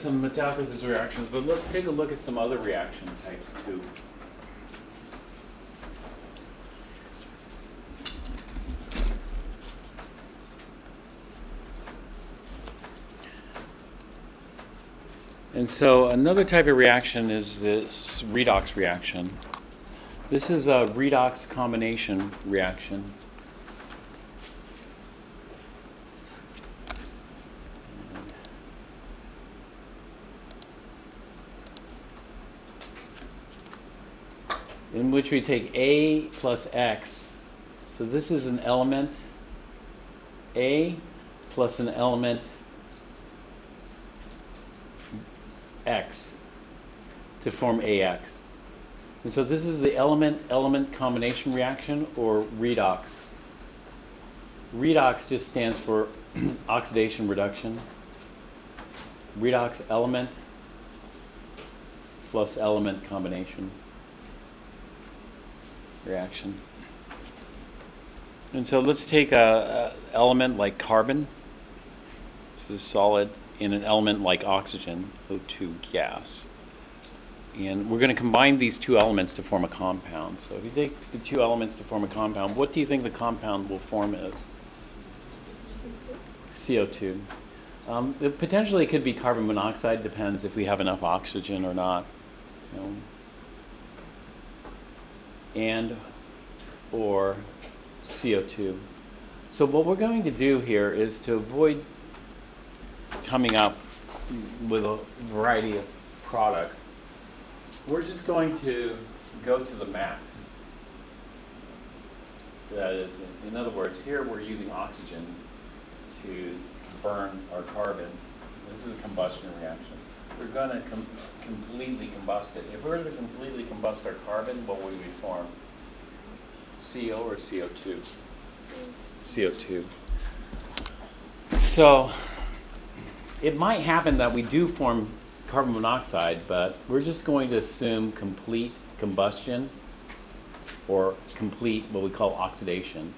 some metathesis reactions, but let's take a look at some other reaction types too. And so another type of reaction is this redox reaction. This is a redox combination reaction. In which we take A plus X. So this is an element A plus an element X to form AX. And so this is the element-element combination reaction, or redox. Redox just stands for oxidation reduction. Redox element plus element combination reaction. And so let's take a element like carbon. This is solid, in an element like oxygen, O2 gas. And we're going to combine these two elements to form a compound. So if you take the two elements to form a compound, what do you think the compound will form as? CO2. Potentially it could be carbon monoxide, depends if we have enough oxygen or not. You know. And or CO2. So what we're going to do here is to avoid coming up with a variety of products, we're just going to go to the max. That is, in other words, here we're using oxygen to burn our carbon. This is a combustion reaction. We're going to completely combust it. If we were to completely combust our carbon, what would we form? CO or CO2? CO2. So it might happen that we do form carbon monoxide, but we're just going to assume complete combustion or complete what we call oxidation.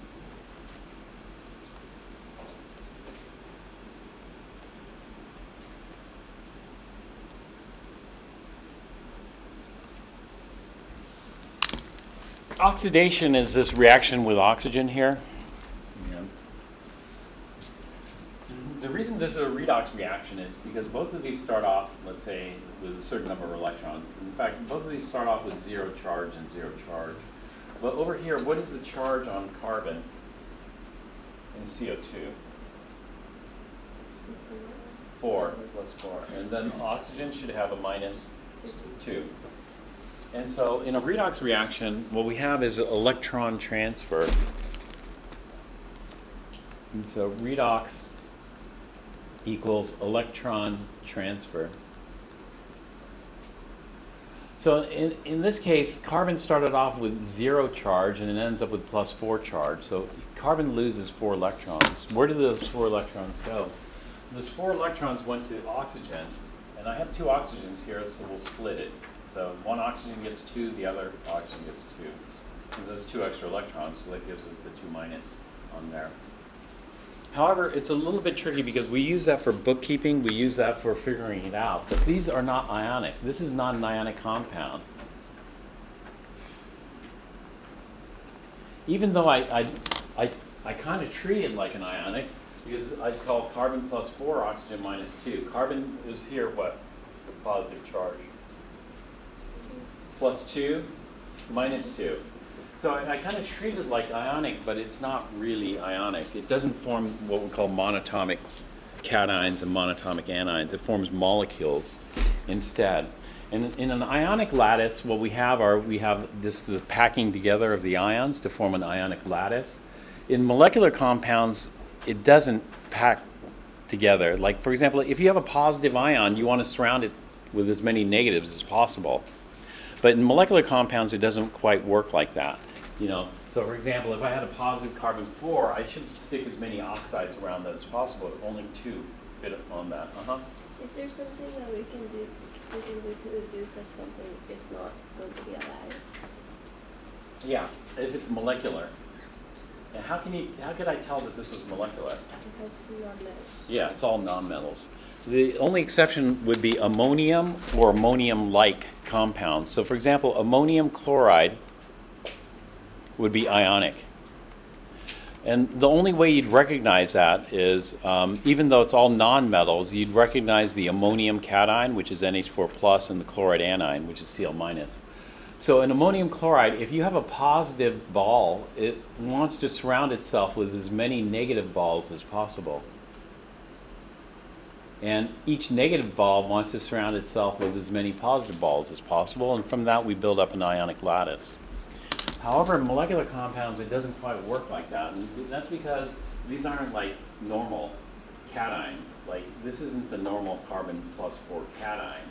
Oxidation is this reaction with oxygen here. The reason this is a redox reaction is because both of these start off, let's say, with a certain number of electrons. In fact, both of these start off with zero charge and zero charge. But over here, what is the charge on carbon in CO2? 4 plus 4. And then oxygen should have a minus 2. And so in a redox reaction, what we have is electron transfer. And so redox equals electron transfer. So in this case, carbon started off with 0 charge and it ends up with plus 4 charge. So carbon loses 4 electrons. Where do those 4 electrons go? Those 4 electrons went to oxygen. And I have 2 oxygens here, so we'll split it. So one oxygen gets 2, the other oxygen gets 2. And those 2 extra electrons, so that gives it the 2 minus on there. However, it's a little bit tricky because we use that for bookkeeping, we use that for figuring it out, but these are not ionic. This is not an ionic compound. Even though I kind of treat it like an ionic, because I call carbon plus 4, oxygen minus 2. Carbon is here what? The positive charge. Plus 2, minus 2. So I kind of treat it like ionic, but it's not really ionic. It doesn't form what we call monatomic cations and monatomic anions. It forms molecules instead. And in an ionic lattice, what we have this the packing together of the ions to form an ionic lattice. In molecular compounds, it doesn't pack together. Like, for example, if you have a positive ion, you want to surround it with as many negatives as possible. But in molecular compounds, it doesn't quite work like that. You know, so for example, if I had a positive carbon 4, I should stick as many oxides around that as possible. If only 2 fit on that. Is there something that we can do to deduce that something is not going to be alive? Yeah, if it's molecular. And how could I tell that this was molecular? Because non-metals. Yeah, it's all nonmetals. The only exception would be ammonium or ammonium-like compounds. So for example, ammonium chloride would be ionic. And the only way you'd recognize that is, even though it's all nonmetals, you'd recognize the ammonium cation, which is NH4 plus, and the chloride anion, which is Cl minus. So in ammonium chloride, if you have a positive ball, it wants to surround itself with as many negative balls as possible. And each negative ball wants to surround itself with as many positive balls as possible, and from that we build up an ionic lattice. However, in molecular compounds, it doesn't quite work like that, and that's because these aren't like normal cations. Like, this isn't the normal carbon plus 4 cation.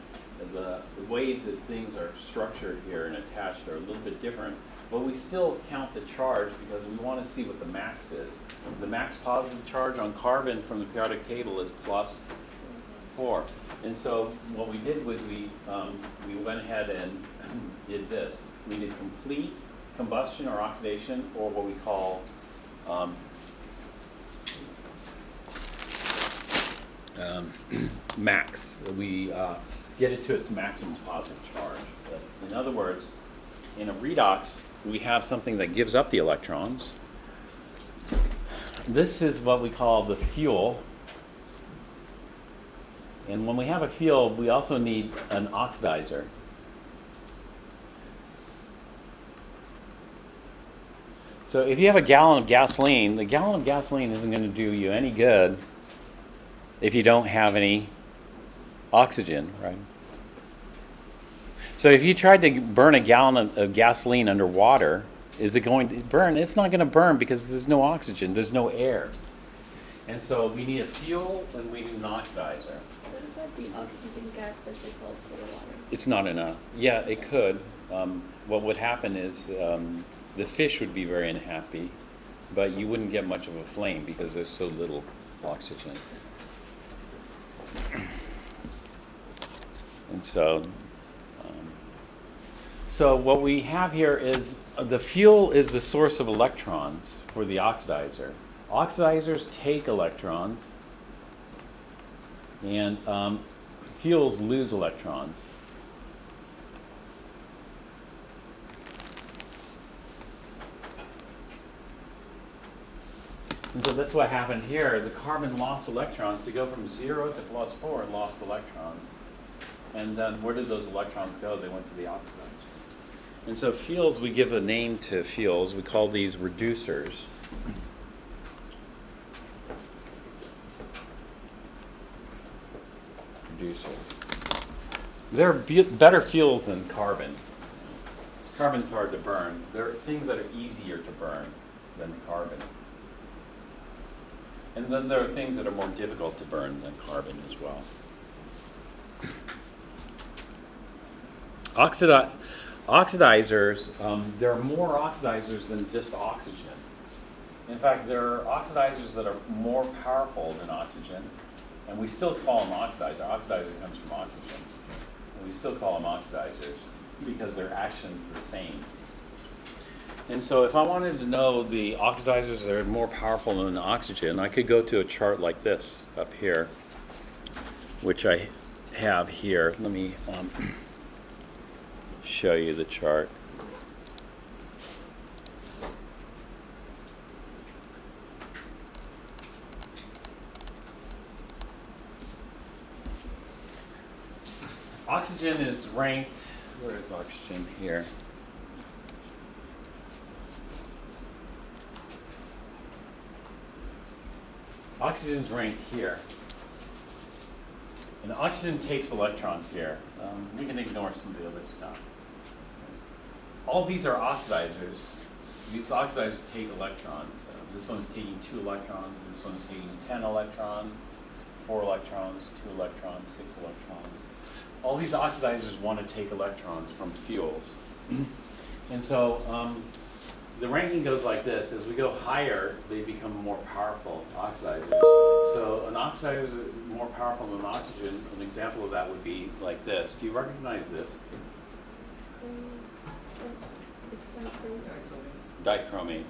The way that things are structured here and attached are a little bit different, but we still count the charge because we want to see what the max is. The max positive charge on carbon from the periodic table is plus 4. And so what we did was we went ahead and did this. We did complete combustion or oxidation, or what we call max. We get it to its maximum positive charge. But in other words, in a redox, we have something that gives up the electrons. This is what we call the fuel. And when we have a fuel, we also need an oxidizer. So if you have a gallon of gasoline, the gallon of gasoline isn't going to do you any good if you don't have any oxygen, right? So if you tried to burn a gallon of gasoline underwater, is it going to burn? It's not going to burn because there's no oxygen, there's no air. And so we need a fuel and we need an oxidizer. What about the oxygen gas that dissolves in the water? It's not enough. Yeah, it could. What would happen is the fish would be very unhappy, but you wouldn't get much of a flame because there's so little oxygen. And so what we have here is the fuel is the source of electrons for the oxidizer. Oxidizers take electrons, and fuels lose electrons. And so that's what happened here. The carbon lost electrons to go from 0 to plus 4 and lost electrons. And then where did those electrons go? They went to the oxidizer. And so fuels, we give a name to fuels. We call these reducers. Reducers. They're better fuels than carbon. Carbon's hard to burn. There are things that are easier to burn than carbon. And then there are things that are more difficult to burn than carbon as well. Oxidizers, there are more oxidizers than just oxygen. In fact, there are oxidizers that are more powerful than oxygen, and we still call them oxidizer. Oxidizer comes from oxygen, and we still call them oxidizers because their action's the same. And so if I wanted to know the oxidizers that are more powerful than oxygen, I could go to a chart like this up here, which I have here. Let me show you the chart. Oxygen is ranked, where is oxygen here? Oxygen's ranked here. And oxygen takes electrons here. We can ignore some of the other stuff. All these are oxidizers. These oxidizers take electrons. This one's taking 2 electrons. This one's taking 10 electrons, 4 electrons, 2 electrons, 6 electrons. All these oxidizers want to take electrons from fuels. And so the ranking goes like this. As we go higher, they become more powerful oxidizers. So an oxidizer is more powerful than oxygen. An example of that would be like this. Do you recognize this? Dichromate.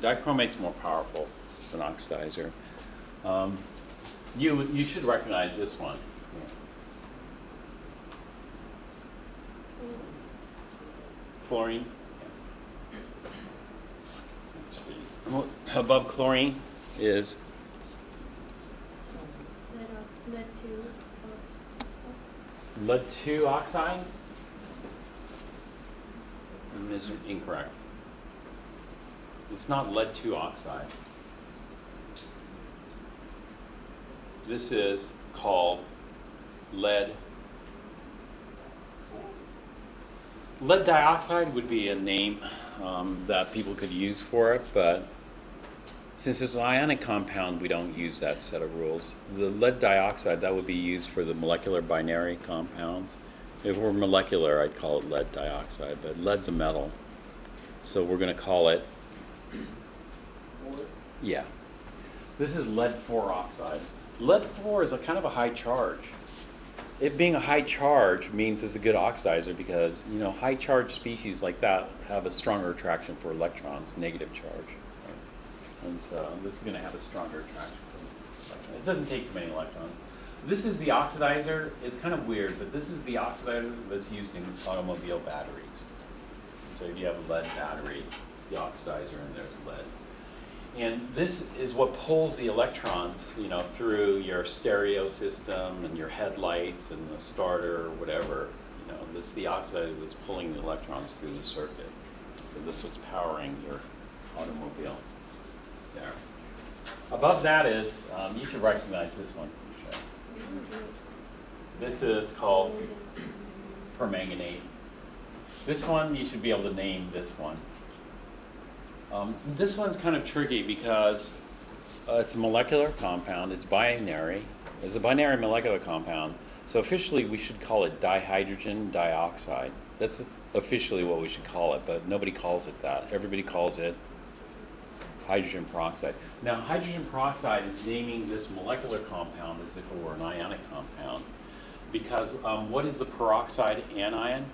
Dichromate's more powerful than oxidizer. You should recognize this one. Chlorine. Well, above chlorine is lead lead 2 oxide. And this is incorrect. It's not lead 2 oxide. This is called lead. Lead dioxide would be a name that people could use for it, but since it's an ionic compound, we don't use that set of rules. The lead dioxide, that would be used for the molecular binary compounds. If we're molecular, I'd call it lead dioxide, but lead's a metal. So we're going to call it, yeah. This is lead 4 oxide. Lead 4 is a kind of a high charge. It being a high charge means it's a good oxidizer because, you know, high charge species like that have a stronger attraction for electrons, negative charge. Right? And so this is going to have a stronger attraction for electrons. It doesn't take too many electrons. This is the oxidizer. It's kind of weird, but this is the oxidizer that's used in automobile batteries. So if you have a lead battery, the oxidizer, and there's lead. And this is what pulls the electrons, you know, through your stereo system and your headlights and the starter or whatever. You know, this is the oxidizer that's pulling the electrons through the circuit. So this is what's powering your automobile. There. Above that is, you should recognize this one. This is called permanganate. This one, you should be able to name this one. This one's kind of tricky because it's a molecular compound. It's binary. It's a binary molecular compound. So officially, we should call it dihydrogen dioxide. That's officially what we should call it, but nobody calls it that. Everybody calls it hydrogen peroxide. Now, hydrogen peroxide is naming this molecular compound as if it were an ionic compound because what is the peroxide anion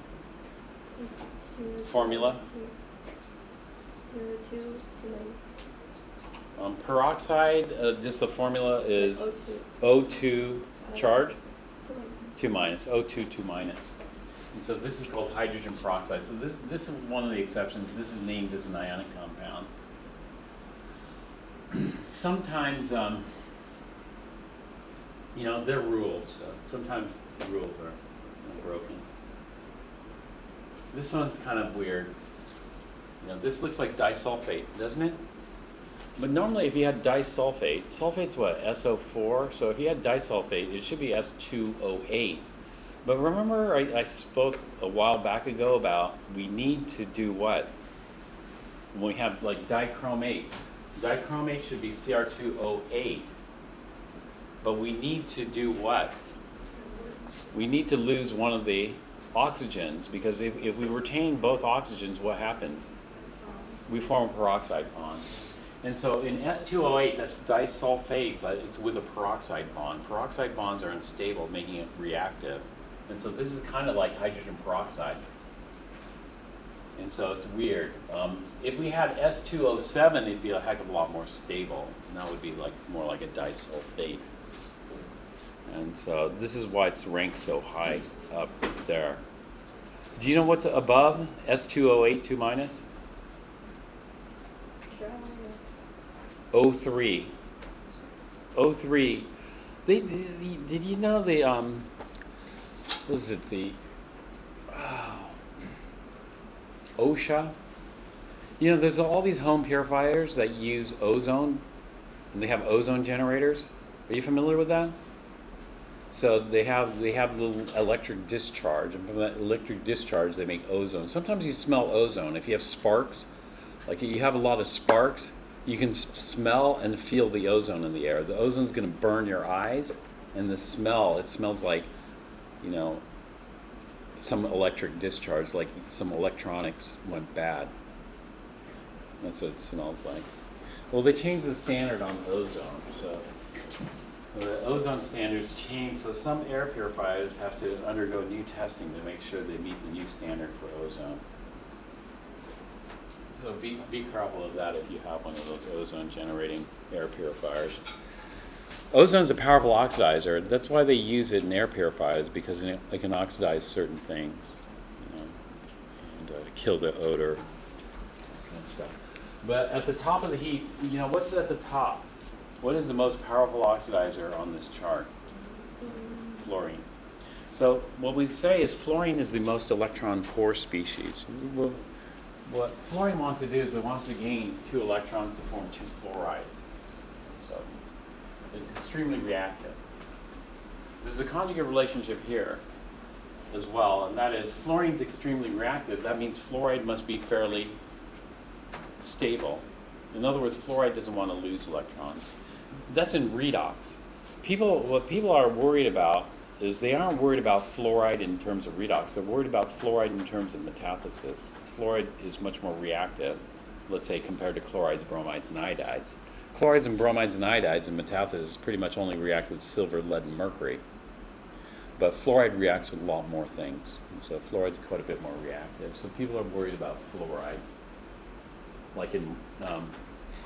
formula? 2 minus. Peroxide, just the formula is O2 charge, 2 minus, O2, 2 minus. And so this is called hydrogen peroxide. So this is one of the exceptions. This is named as an ionic compound. Sometimes, you know, there are rules. Sometimes the rules are broken. This one's kind of weird. You know, this looks like disulfate, doesn't it? But normally if you had disulfate, sulfate's what, SO4? So if you had disulfate, it should be S2O8. But remember I spoke a while back ago about we need to do what? When we have like dichromate. Dichromate should be Cr2O8. But we need to do what? We need to lose one of the oxygens because if we retain both oxygens, what happens? We form a peroxide bond. And so in S2O8, that's disulfate, but it's with a peroxide bond. Peroxide bonds are unstable, making it reactive. And so this is kind of like hydrogen peroxide. And so it's weird. If we had S2O7, it'd be a heck of a lot more stable. And that would be like more like a disulfate. And so this is why it's ranked so high up there. Do you know what's above S2O8, 2 minus? O3. O3. Did you know the what was it, the OSHA? You know, there's all these home purifiers that use ozone, and they have ozone generators. Are you familiar with that? So they have little electric discharge, and from that electric discharge they make ozone. Sometimes you smell ozone. If you have sparks, like you have a lot of sparks, you can smell and feel the ozone in the air. The ozone's going to burn your eyes, and the smell, it smells like, you know, some electric discharge, like some electronics went bad. That's what it smells like. Well, they changed the standard on ozone, so the ozone standards changed, so some air purifiers have to undergo new testing to make sure they meet the new standard for ozone. So be careful of that if you have one of those ozone generating air purifiers. Ozone is a powerful oxidizer. That's why they use it in air purifiers, because it can oxidize certain things, and kill the odor, that kind of stuff. But at the top of the heap, what's at the top? What is the most powerful oxidizer on this chart? Fluorine. So what we say is fluorine is the most electron-poor species. What fluorine wants to do is it wants to gain 2 electrons to form 2 fluorides. So it's extremely reactive. There's a conjugate relationship here as well, and that is fluorine's extremely reactive. That means fluoride must be fairly stable. In other words, fluoride doesn't want to lose electrons. That's in redox. What people are worried about is they aren't worried about fluoride in terms of redox. They're worried about fluoride in terms of metathesis. Fluoride is much more reactive, let's say, compared to chlorides, bromides, and iodides. Chlorides and bromides and iodides in metathesis pretty much only react with silver, lead, and mercury. But fluoride reacts with a lot more things. And so fluoride's quite a bit more reactive. So people are worried about fluoride. Like in,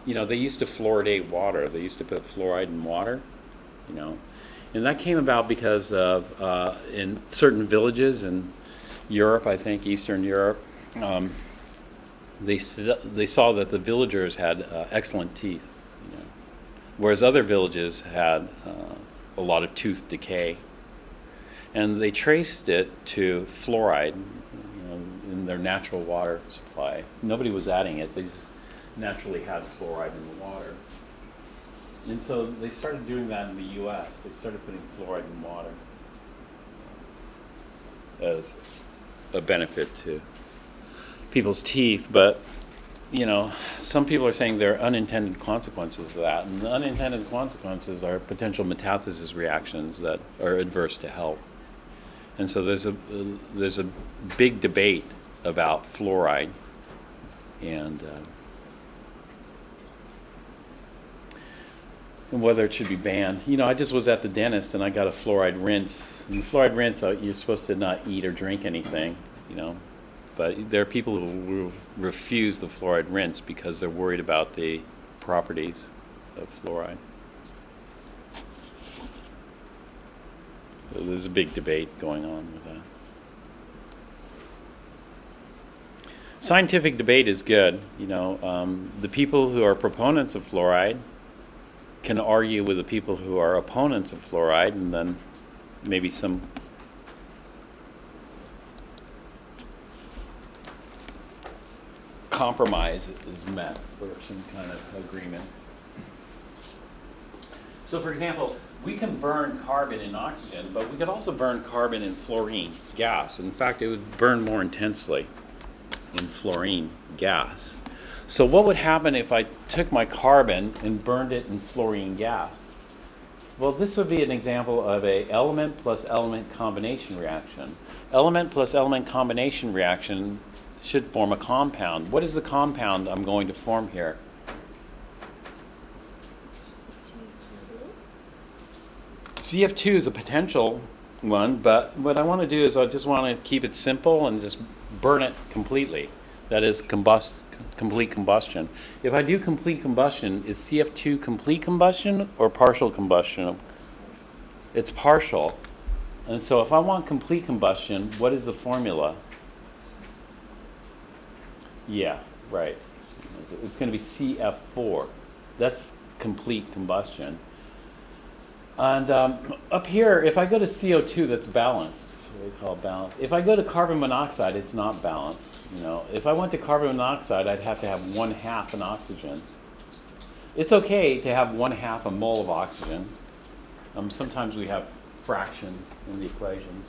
they used to fluoridate water. They used to put fluoride in water, And that came about because of, in certain villages in Europe, I think, Eastern Europe, they saw that the villagers had excellent teeth, whereas other villages had a lot of tooth decay. And they traced it to fluoride in their natural water supply. Nobody was adding it. They just naturally had fluoride in the water. And so they started doing that in the U.S. They started putting fluoride in water as a benefit to people's teeth. But, some people are saying there are unintended consequences of that. And the unintended consequences are potential metathesis reactions that are adverse to health. And so there's a big debate about fluoride and whether it should be banned. I just was at the dentist and I got a fluoride rinse. And the fluoride rinse, you're supposed to not eat or drink anything, But there are people who refuse the fluoride rinse because they're worried about the properties of fluoride. So there's a big debate going on with that. Scientific debate is good. The people who are proponents of fluoride can argue with the people who are opponents of fluoride, and then maybe some compromise is met or some kind of agreement. So for example, we can burn carbon in oxygen, but we could also burn carbon in fluorine gas. In fact, it would burn more intensely in fluorine gas. So what would happen if I took my carbon and burned it in fluorine gas? Well, this would be an example of a element plus element combination reaction. Element plus element combination reaction should form a compound. What is the compound I'm going to form here? CF2 is a potential one, but what I want to do is I just want to keep it simple and just burn it completely. That is complete combustion. If I do complete combustion, is CF2 complete combustion or partial combustion? It's partial. And so if I want complete combustion, what is the formula? Yeah, right. It's going to be CF4. That's complete combustion. And up here, if I go to CO2, that's balanced. What we call balanced. If I go to carbon monoxide, it's not balanced. If I went to carbon monoxide, I'd have to have 1/2 an oxygen. It's okay to have 1/2 a mole of oxygen. Sometimes we have fractions in the equations.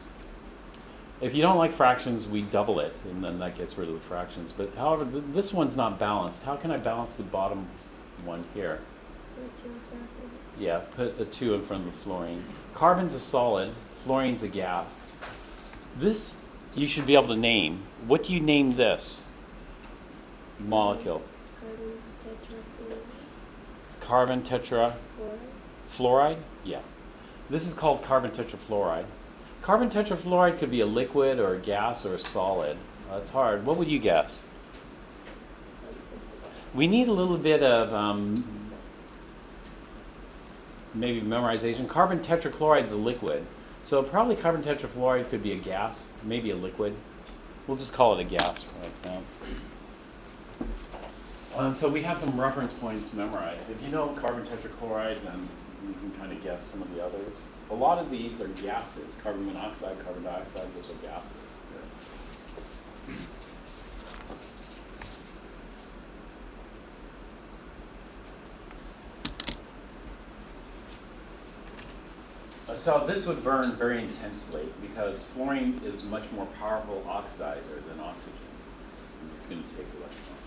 If you don't like fractions, we double it, and then that gets rid of the fractions. But however, this one's not balanced. How can I balance the bottom one here? Yeah, put a 2 in front of the fluorine. Carbon's a solid, fluorine's a gas. This you should be able to name. What do you name this molecule? Carbon tetrafluoride? Yeah. This is called carbon tetrafluoride. Carbon tetrafluoride could be a liquid or a gas or a solid. It's hard. What would you guess? We need a little bit of maybe memorization. Carbon tetrachloride is a liquid. So probably carbon tetrafluoride could be a gas, maybe a liquid. We'll just call it a gas right now. So we have some reference points memorized. If you know carbon tetrachloride, then you can kind of guess some of the others. A lot of these are gases. Carbon monoxide, carbon dioxide, those are gases. So this would burn very intensely because fluorine is much more powerful oxidizer than oxygen. And it's going to take electrons.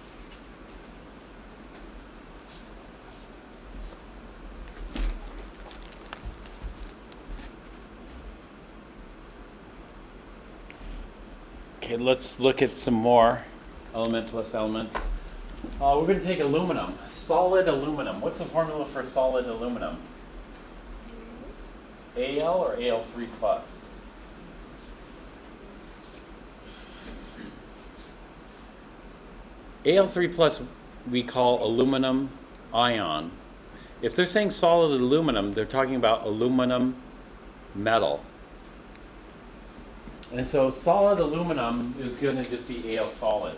Okay, let's look at some more element plus element. We're going to take aluminum, solid aluminum. What's the formula for solid aluminum? Al or Al3 plus? Al3 plus we call aluminum ion. If they're saying solid aluminum, they're talking about aluminum metal. And so solid aluminum is going to just be Al solid.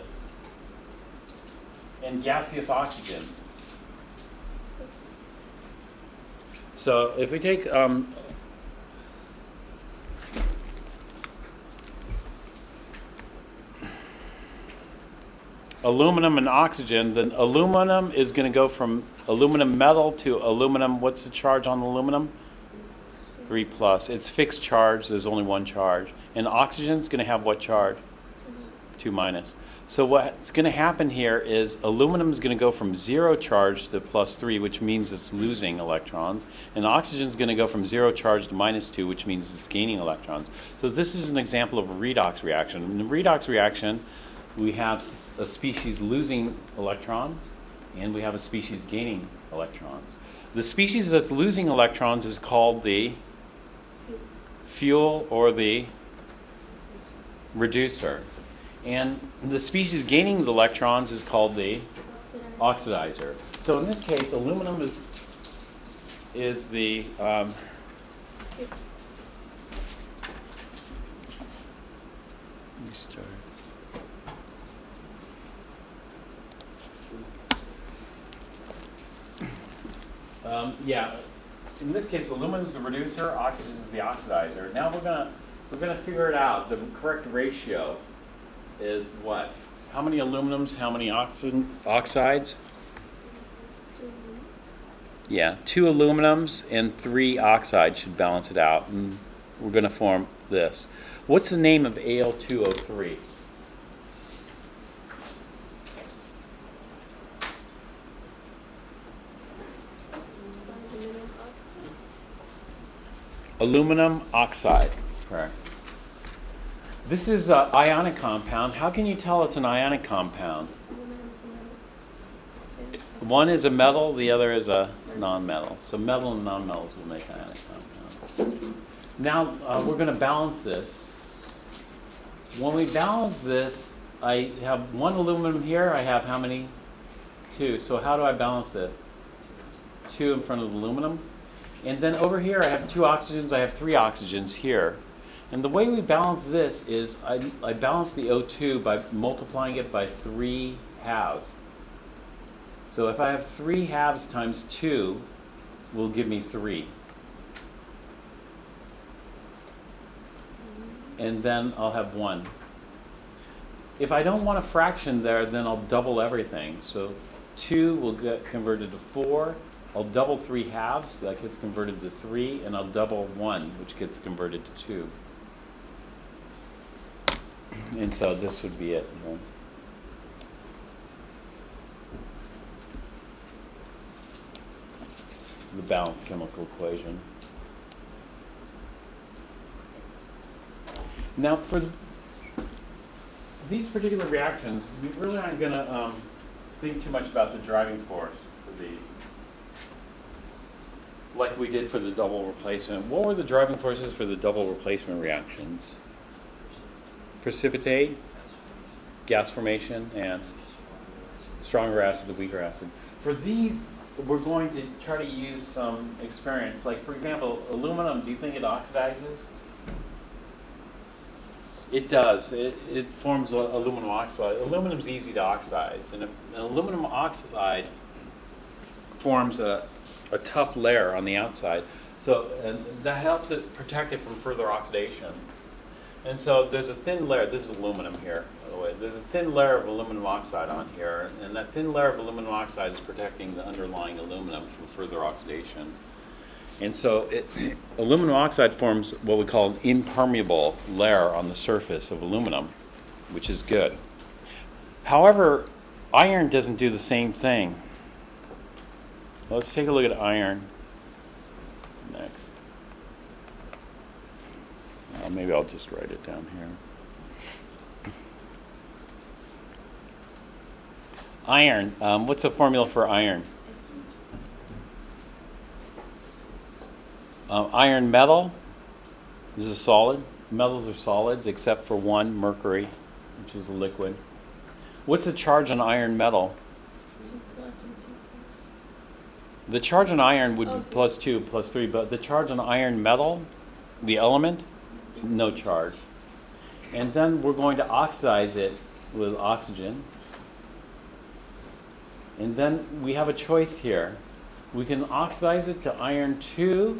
And gaseous oxygen. So if we take aluminum and oxygen, then aluminum is going to go from aluminum metal to aluminum. What's the charge on aluminum? 3 plus. It's fixed charge. There's only one charge. And oxygen is going to have what charge? 2 minus. So what's going to happen here is aluminum is going to go from 0 charge to plus 3, which means it's losing electrons. And oxygen is going to go from 0 charge to minus 2, which means it's gaining electrons. So this is an example of a redox reaction. In the redox reaction, we have a species losing electrons, and we have a species gaining electrons. The species that's losing electrons is called the fuel or the reducer. And the species gaining the electrons is called the oxidizer. So in this case, aluminum is the yeah. In this case, aluminum is the reducer, oxygen is the oxidizer. Now we're gonna figure it out. The correct ratio is what? How many aluminums? How many oxides? Yeah, 2 aluminums and 3 oxides should balance it out, and we're going to form this. What's the name of Al2O3? Aluminum oxide. Correct. This is an ionic compound. How can you tell it's an ionic compound? One is a metal, the other is a non-metal. So metal and non-metals will make ionic compounds. Now we're going to balance this. When we balance this, I have 1 aluminum here. I have how many? 2. So how do I balance this? 2 in front of the aluminum. And then over here I have 2 oxygens. I have 3 oxygens here. And the way we balance this is I balance the O2 by multiplying it by 3 halves. So if I have 3 halves times 2 will give me 3. And then I'll have 1. If I don't want a fraction there, then I'll double everything. So 2 will get converted to 4. I'll double 3 halves, that gets converted to 3, and I'll double 1, which gets converted to 2. And so this would be it. You know. The balanced chemical equation. Now for these particular reactions, we really aren't going to think too much about the driving force for these. Like we did for the double replacement. What were the driving forces for the double replacement reactions? Precipitate, gas formation, and stronger acid to weaker acid. For these we're going to try to use some experience. Like, for example, aluminum, do you think it oxidizes? It does. It forms aluminum oxide. Aluminum's easy to oxidize. And if an aluminum oxide forms a tough layer on the outside, so and that helps it protect it from further oxidation. And so there's a thin layer. This is aluminum here, by the way. There's a thin layer of aluminum oxide on here, and that thin layer of aluminum oxide is protecting the underlying aluminum from further oxidation. And so aluminum oxide forms what we call an impermeable layer on the surface of aluminum, which is good. However, iron doesn't do the same thing. Let's take a look at iron next. Maybe I'll just write it down here. Iron, what's the formula for iron? Iron metal is a solid. Metals are solids except for one, mercury, which is a liquid. What's the charge on iron metal? The charge on iron would be +2, +3, but the charge on iron metal, the element, no charge. And then we're going to oxidize it with oxygen. And then we have a choice here. We can oxidize it to iron 2,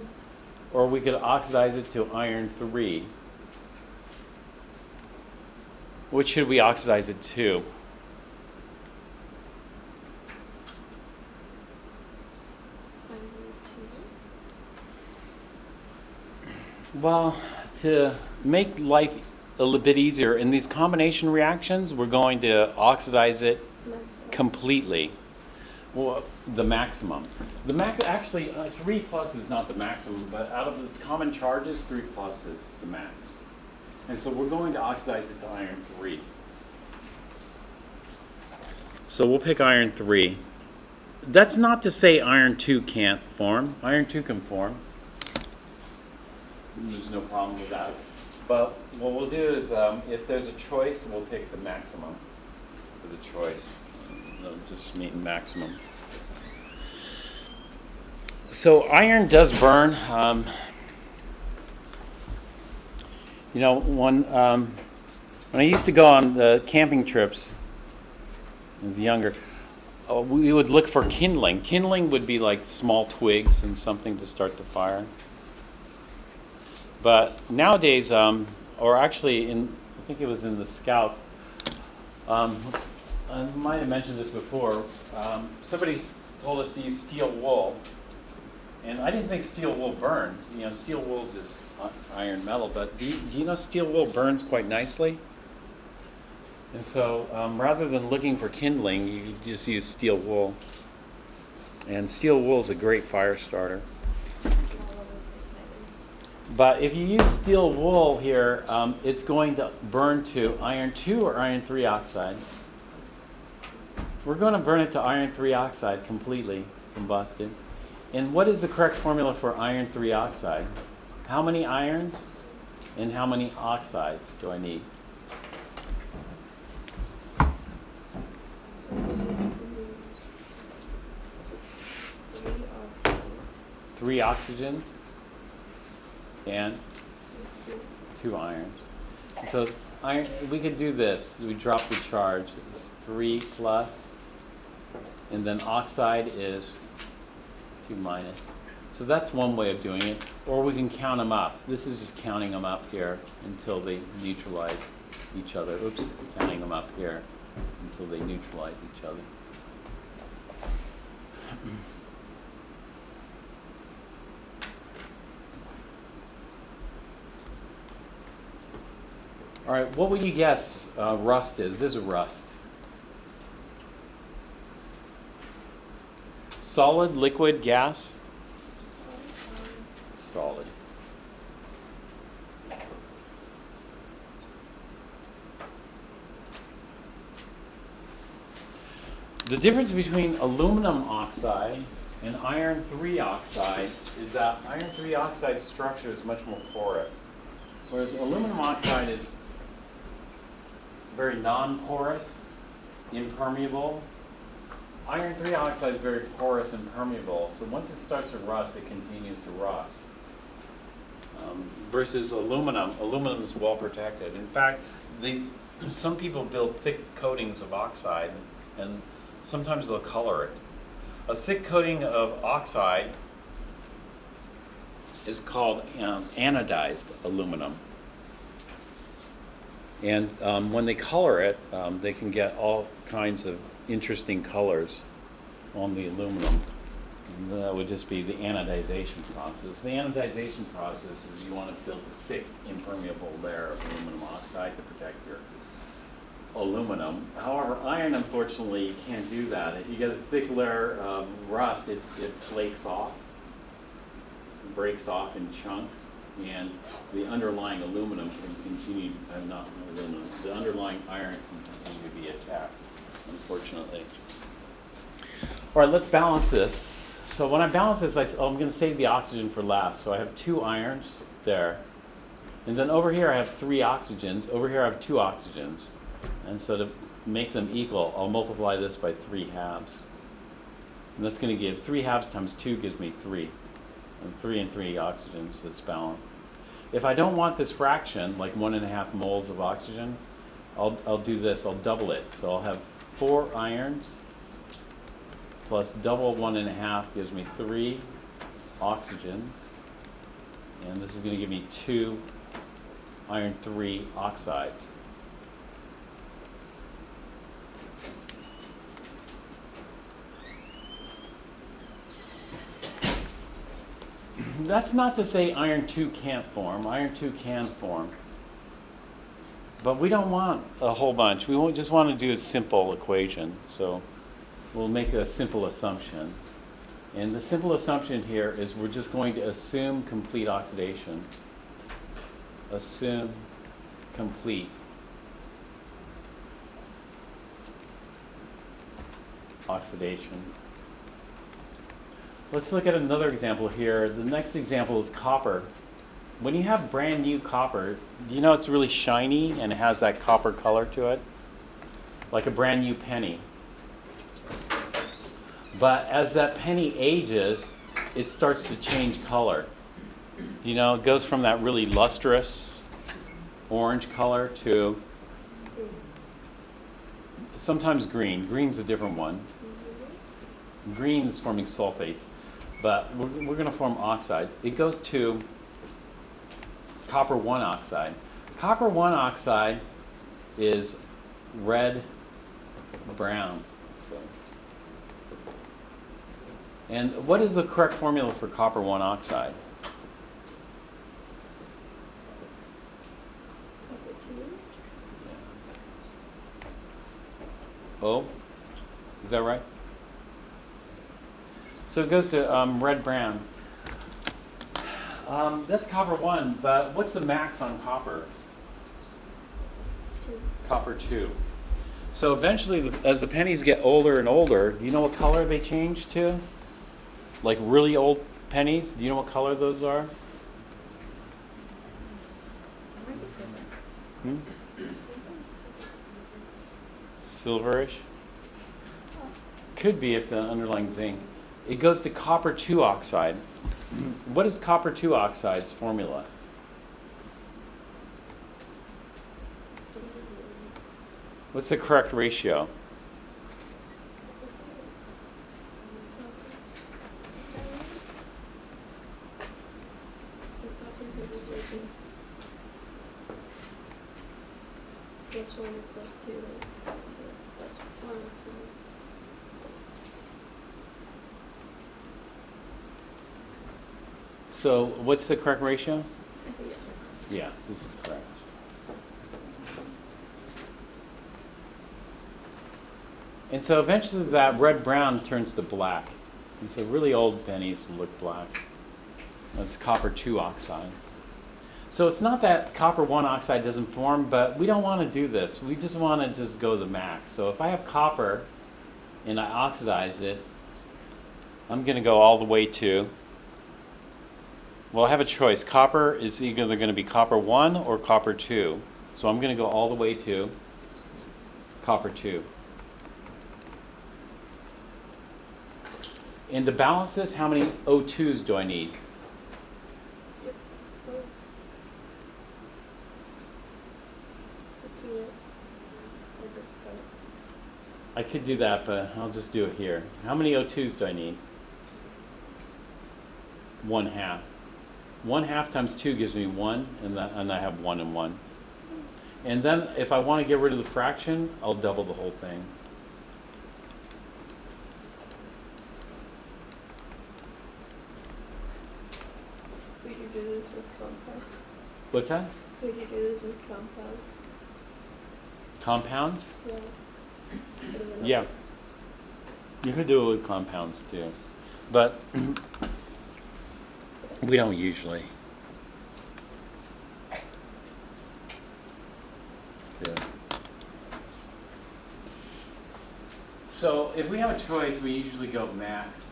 or we could oxidize it to iron 3. What should we oxidize it to? Well, to make life a little bit easier, in these combination reactions, we're going to oxidize it completely. Well, the maximum. Actually, 3 plus is not the maximum, but out of its common charges, 3 plus is the max. And so we're going to oxidize it to iron 3. So we'll pick iron 3. That's not to say iron 2 can't form. Iron 2 can form. There's no problem with that. But what we'll do is, if there's a choice, we'll pick the maximum for the choice. It'll just mean maximum. So iron does burn. When I used to go on the camping trips, when I was younger, we would look for kindling. Kindling would be like small twigs and something to start the fire. But nowadays, or actually, I think it was in the Scouts, I might have mentioned this before, somebody told us to use steel wool, and I didn't think steel wool burned. Steel wool is iron metal, but do you know steel wool burns quite nicely? And so rather than looking for kindling, you just use steel wool. And steel wool is a great fire starter. But if you use steel wool here, it's going to burn to iron 2 or iron 3 oxide. We're going to burn it to iron 3 oxide completely combusted. And what is the correct formula for iron 3 oxide? How many irons and how many oxides do I need? Three oxygens and 2 irons. So iron, we could do this. We drop the charge. It's 3 plus, and then oxide is 2 minus. So that's one way of doing it. Or we can count them up. This is just counting them up here until they neutralize each other. Oops, counting them up here until they neutralize each other. All right, what would you guess rust is? This is rust. Solid, liquid, gas? Solid. The difference between aluminum oxide and iron 3 oxide is that iron 3 oxide structure is much more porous, whereas aluminum oxide is very non-porous, impermeable. Iron 3 oxide is very porous and permeable, so once it starts to rust, it continues to rust. Versus aluminum, aluminum is well protected. In fact, some people build thick coatings of oxide, and sometimes they'll color it. A thick coating of oxide is called anodized aluminum. And when they color it, they can get all kinds of interesting colors on the aluminum. And that would just be the anodization process. The anodization process is you want to build a thick, impermeable layer of aluminum oxide to protect your aluminum. However, iron, unfortunately, you can't do that. If you get a thick layer of rust, it flakes off, breaks off in chunks, and the underlying aluminum can continue, not aluminum, the underlying iron can continue to be attacked, unfortunately. All right, let's balance this. So when I balance this, I'm going to save the oxygen for last. So I have 2 irons there. And then over here I have 3 oxygens. Over here I have 2 oxygens. And so to make them equal, I'll multiply this by 3 halves. And that's going to give 3 halves times 2 gives me 3. And 3 and 3 oxygens, so it's balanced. If I don't want this fraction, like 1.5 moles of oxygen, I'll do this, I'll double it. So I'll have 4 irons plus double 1.5 gives me 3 oxygens. And this is going to give me 2 iron 3 oxides. That's not to say iron 2 can't form. Iron 2 can form. But we don't want a whole bunch. We just want to do a simple equation. So we'll make a simple assumption. And the simple assumption here is we're just going to assume complete oxidation. Assume complete oxidation. Let's look at another example here. The next example is copper. When you have brand new copper, you know it's really shiny and it has that copper color to it, like a brand new penny. But as that penny ages, it starts to change color. You know, it goes from that really lustrous orange color to sometimes green. Green's a different one. Green is forming sulfate. But we're going to form oxides. It goes to copper 1 oxide. Copper 1 oxide is red brown. So. And what is the correct formula for copper 1 oxide? Oh, is that right? So it goes to red-brown. That's copper 1, but what's the max on copper? 2. Copper 2. So eventually, as the pennies get older and older, do you know what color they change to? Like really old pennies, do you know what color those are? Silverish? Could be if the underlying zinc. It goes to copper 2 oxide. What is copper 2 oxide's formula? What's the correct ratio? Plus 1 plus 2. That's 1. So what's the correct ratio? I think it's Yeah, this is correct. And so eventually that red-brown turns to black. And so really old pennies look black. That's copper 2 oxide. So it's not that copper 1 oxide doesn't form, but we don't want to do this. We just want to just go to the max. So if I have copper and I oxidize it, I'm going to go all the way to, well, I have a choice. Copper is either going to be copper 1 or copper 2. So I'm going to go all the way to copper 2. And to balance this, how many O2s do I need? Yep. Oh. It's here. I just got it. I could do that, but I'll just do it here. How many O2s do I need? 1/2. 1/2 times 2 gives me 1, and I have 1 and 1. And then if I want to get rid of the fraction, I'll double the whole thing. Would you do this with compounds? What's that? Would you do this with compounds? Compounds? Yeah. Yeah. You could do it with compounds too. But we don't usually. Yeah. So if we have a choice, we usually go max.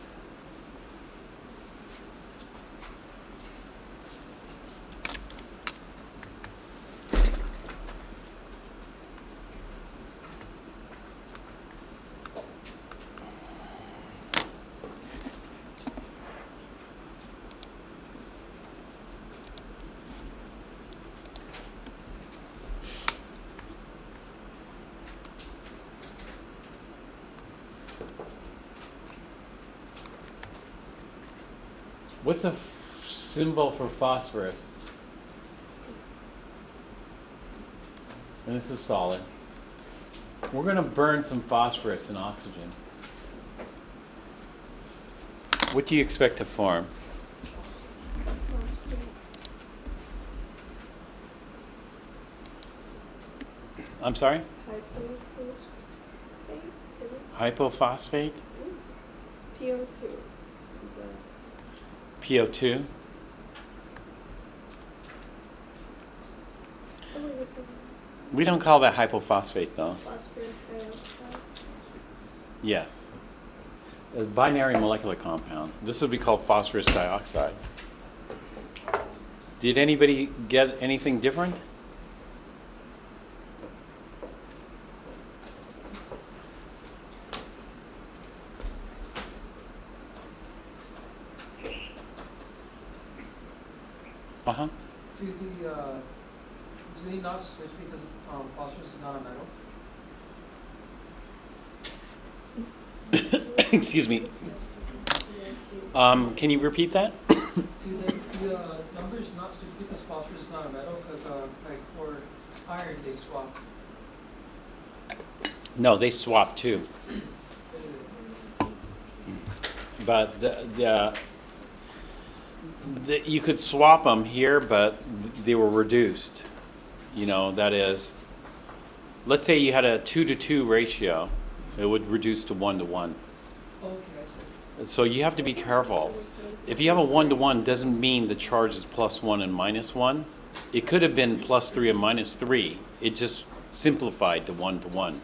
What's the symbol for phosphorus? And this is solid. We're going to burn some phosphorus and oxygen. What do you expect to form? I'm sorry? Hypophosphate, is it? Hypophosphate? PO2. PO2? Oh wait, what's it? We don't call that hypophosphate though. Phosphorus dioxide. Yes. A binary molecular compound. This would be called phosphorus dioxide. Did anybody get anything different? Uh-huh. Do they not switch because phosphorus is not a metal? Excuse me. Can you repeat that? Do the numbers not switch because phosphorus is not a metal? Because like for iron they swap. No, they swap too. But you could swap them here, but they were reduced. You know, that is, let's say you had a 2-to-2 ratio, it would reduce to 1-to-1. Okay, I see. So you have to be careful. If you have a 1-to-1, doesn't mean the charge is +1 and -1. It could have been +3 and -3. It just simplified to 1-to-1.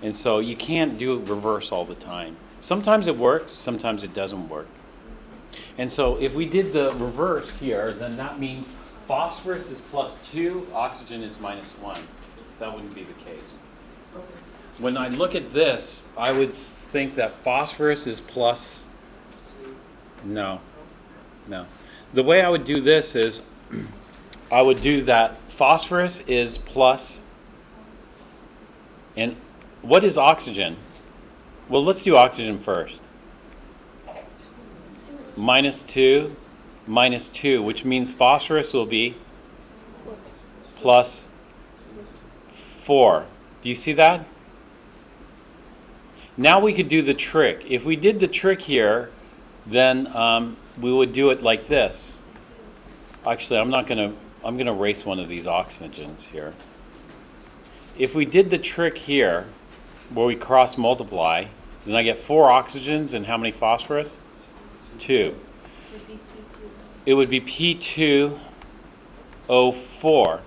And so you can't do it reverse all the time. Sometimes it works, sometimes it doesn't work. And so if we did the reverse here, then that means phosphorus is +2, oxygen is -1. That wouldn't be the case. Okay. When I look at this, I would think that phosphorus is plus. No. The way I would do this is I would do that phosphorus is plus. And what is oxygen? Well, let's do oxygen first. -2, -2, which means phosphorus will be +4. Do you see that? Now we could do the trick. If we did the trick here, then we would do it like this. Actually, I'm going to erase one of these oxygens here. If we did the trick here, where we cross multiply, then I get 4 oxygens and how many phosphorus? 2. It would be P2O4.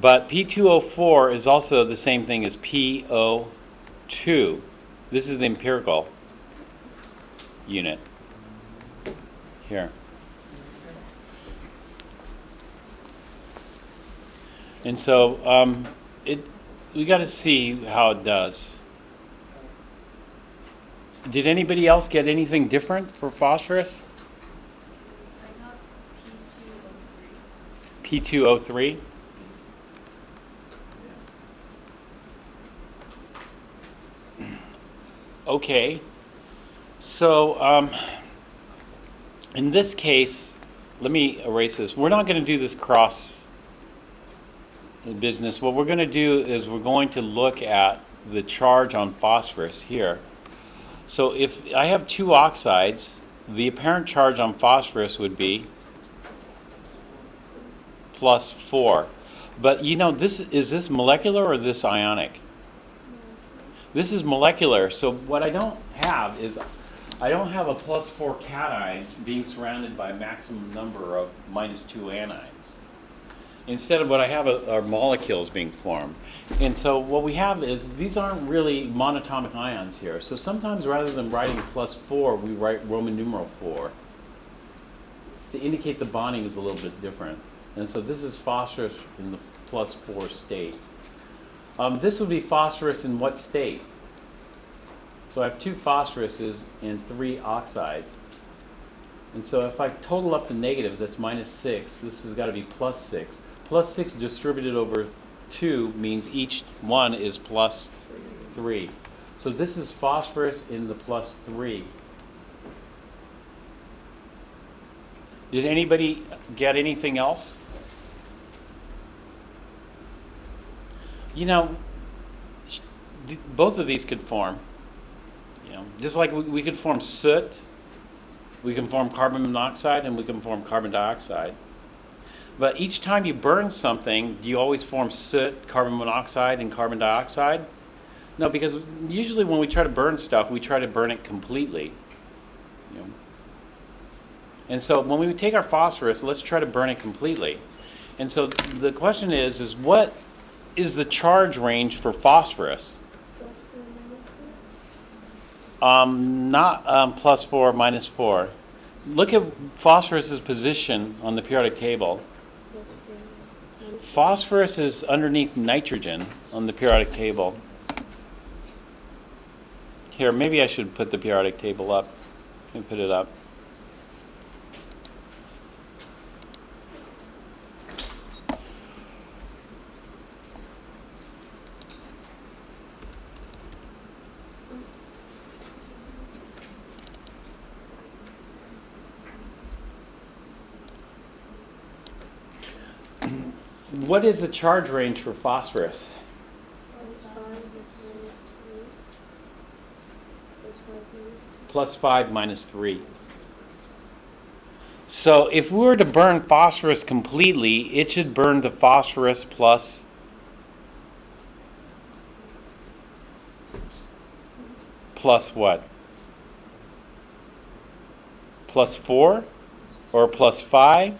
But P2O4 is also the same thing as PO2. This is the empirical unit here. And so we got to see how it does. Did anybody else get anything different for phosphorus? I got P2O3. P2O3? Okay. So, in this case, let me erase this. We're not going to do this cross business. What we're going to do is we're going to look at the charge on phosphorus here. So if I have two oxides, the apparent charge on phosphorus would be +4. But you know, is this molecular or this ionic? This is molecular. So what I don't have is I don't have a +4 cation being surrounded by a maximum number of -2 anions. Instead of what I have are molecules being formed. And so what we have is these aren't really monatomic ions here. So sometimes rather than writing +4, we write Roman numeral 4. It's to indicate the bonding is a little bit different. And so this is phosphorus in the +4 state. This would be phosphorus in what state? So I have 2 phosphoruses and 3 oxides. And so if I total up the negative, that's -6. This has got to be +6. +6 distributed over 2 means each one is +3. So this is phosphorus in the +3. Did anybody get anything else? You know, both of these could form. You know, just like we could form soot, we can form carbon monoxide, and we can form carbon dioxide. But each time you burn something, do you always form soot, carbon monoxide, and carbon dioxide? No, because usually when we try to burn stuff, we try to burn it completely. You know? And so when we take our phosphorus, let's try to burn it completely. And so the question is what is the charge range for phosphorus? Not +4, -4. Look at phosphorus's position on the periodic table. Phosphorus is underneath nitrogen on the periodic table. Here, maybe I should put the periodic table up. Let me put it up. What is the charge range for phosphorus? +5 -3. So if we were to burn phosphorus completely, it should burn the phosphorus plus what? +4 or +5?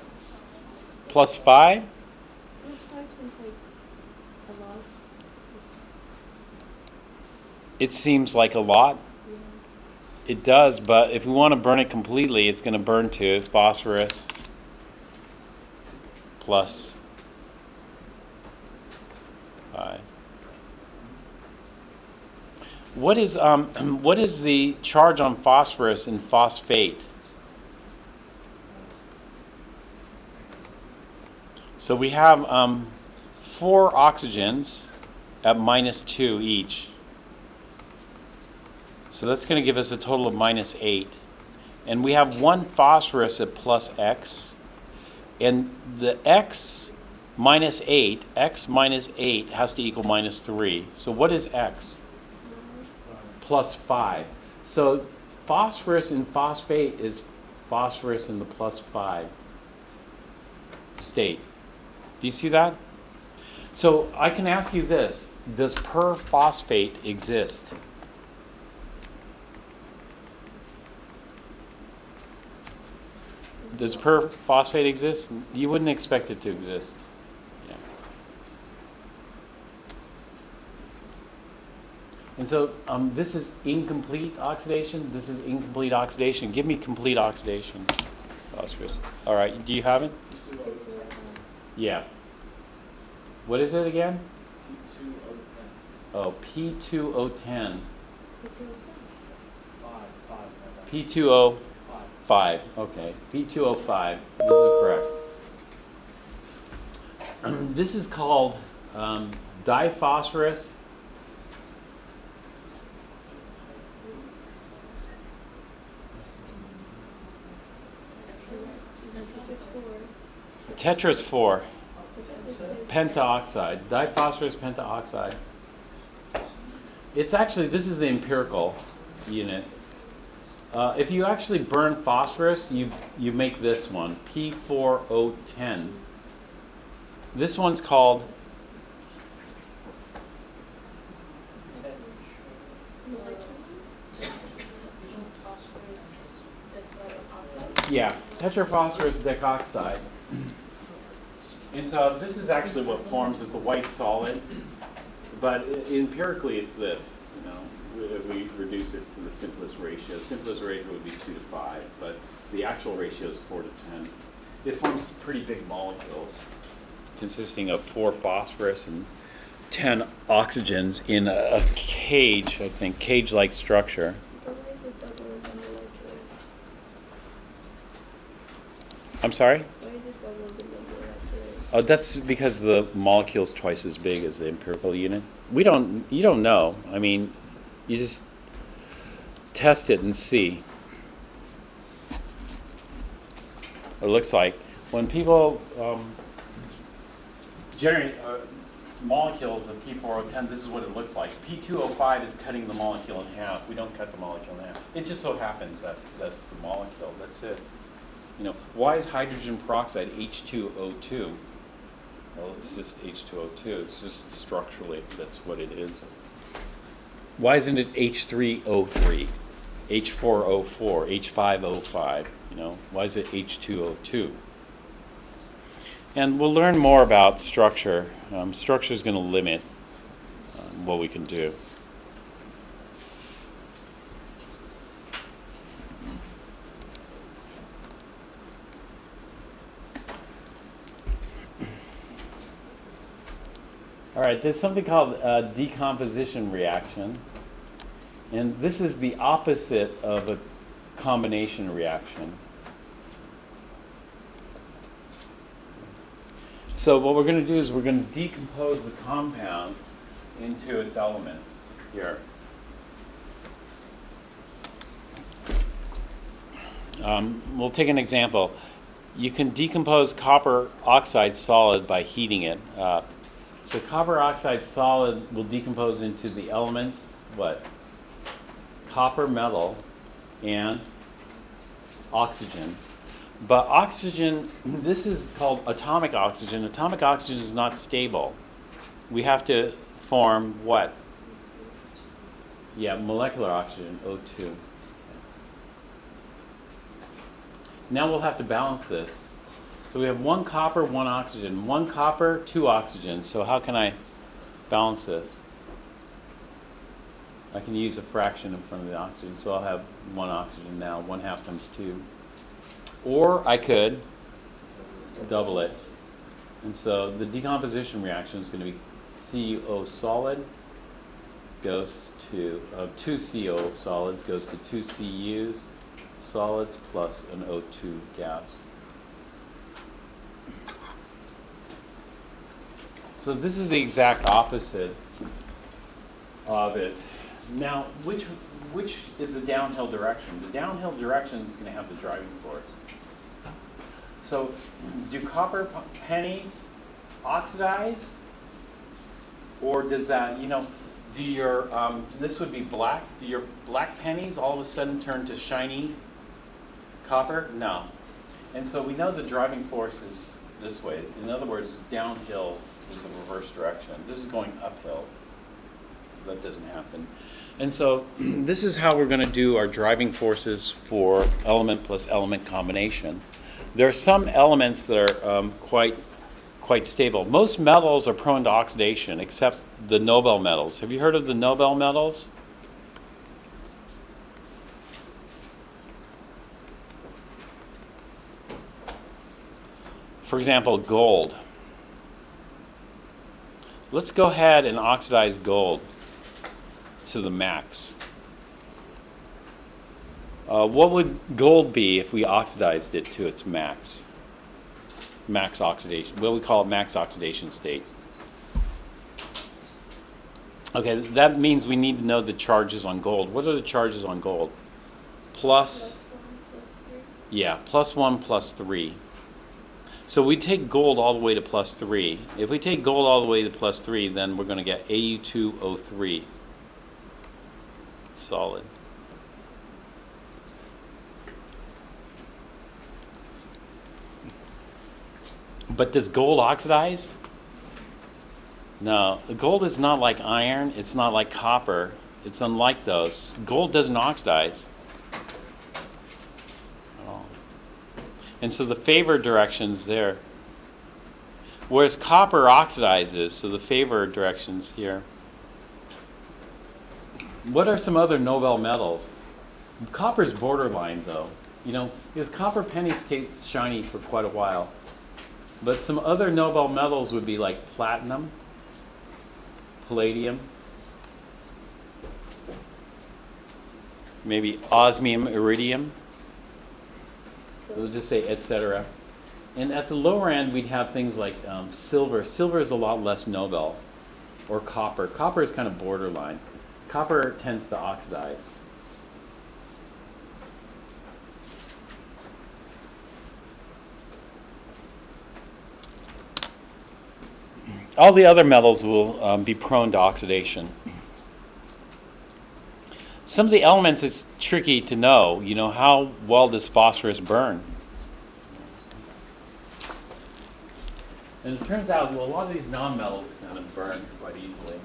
+5? It seems like a lot. It does, but if we want to burn it completely, it's going to burn to phosphorus plus 5. What is the charge on phosphorus in phosphate? So we have 4 oxygens at -2 each. So that's going to give us a total of -8. And we have 1 phosphorus at +x. And the x -8 has to equal -3. So what is x? +5. So phosphorus in phosphate is phosphorus in the +5 state. Do you see that? So I can ask you this. Does perphosphate exist? Does perphosphate exist? You wouldn't expect it to exist. Yeah. And so this is incomplete oxidation. This is incomplete oxidation. Give me complete oxidation. Phosphorus. All right. Do you have it? Yeah. What is it again? P2O10. Oh, P2O10. P2O5. Okay, P2O5. This is correct. This is called diphosphorus. Tetra's 4. Pentaoxide. Diphosphorus pentaoxide. It's actually, this is the empirical unit. If you actually burn phosphorus, you make this one, P4O10. This one's called tetraphosphorus dicoxide. And so this is actually what forms, it's a white solid, but empirically it's this, you know, if we reduce it to the simplest ratio. Simplest ratio would be 2 to 5, but the actual ratio is 4 to 10. It forms pretty big molecules consisting of 4 phosphorus and 10 oxygens in a cage, I think, cage-like structure. But why is it double the molecular? I'm sorry? Why is it double the molecular? Oh, that's because the molecule's twice as big as the empirical unit. You don't know. I mean, you just test it and see. It looks like when people generate molecules of P4O10, this is what it looks like. P2O5 is cutting the molecule in half. We don't cut the molecule in half. It just so happens that that's the molecule. That's it. You know, why is hydrogen peroxide H2O2? Well, it's just H2O2. It's just structurally, that's what it is. Why isn't it H3O3, H4O4, H5O5? You know, why is it H2O2? And we'll learn more about structure. Structure is going to limit what we can do. All right, there's something called a decomposition reaction. And this is the opposite of a combination reaction. So what we're going to do is we're going to decompose the compound into its elements here. We'll take an example. You can decompose copper oxide solid by heating it. So copper oxide solid will decompose into the elements, what? Copper metal and oxygen. But oxygen, this is called atomic oxygen. Atomic oxygen is not stable. We have to form what? Yeah, molecular oxygen, O2. Now we'll have to balance this. So we have 1 copper, 1 oxygen. 1 copper, 2 oxygens. So how can I balance this? I can use a fraction in front of the oxygen. So I'll have 1 oxygen now. 1/2 times 2. Or I could double it. And so the decomposition reaction is going to be CO solid goes to 2 CO solids goes to 2 Cus solids plus an O2 gas. So this is the exact opposite of it. Now, which is the downhill direction? The downhill direction is going to have the driving force. So, do copper pennies oxidize? Or does that, do your, this would be black, do your black pennies all of a sudden turn to shiny copper? No. And so we know the driving force is this way. In other words, downhill is a reverse direction. This is going uphill. So that doesn't happen. And so this is how we're going to do our driving forces for element plus element combination. There are some elements that are quite stable. Most metals are prone to oxidation, except the Nobel metals. Have you heard of the Nobel metals? For example, gold. Let's go ahead and oxidize gold to the max. What would gold be if we oxidized it to its max? Max oxidation. What we call it max oxidation state. Okay, that means we need to know the charges on gold. What are the charges on gold? Plus, yeah, +1, +3. So we take gold all the way to +3. If we take gold all the way to +3, then we're going to get Au2O3. Solid. But does gold oxidize? No, gold is not like iron, it's not like copper, it's unlike those. Gold doesn't oxidize at all. And so the favor direction's there. Whereas copper oxidizes, so the favor direction's here. What are some other Nobel metals? Copper's borderline though, because copper pennies stay shiny for quite a while. But some other Nobel metals would be like platinum, palladium, maybe osmium, iridium. We'll just say etc. And at the lower end, we'd have things like silver. Silver is a lot less Nobel, or copper. Copper is kind of borderline. Copper tends to oxidize. All the other metals will be prone to oxidation. Some of the elements, it's tricky to know. How well does phosphorus burn? And it turns out, a lot of these nonmetals kind of burn quite easily.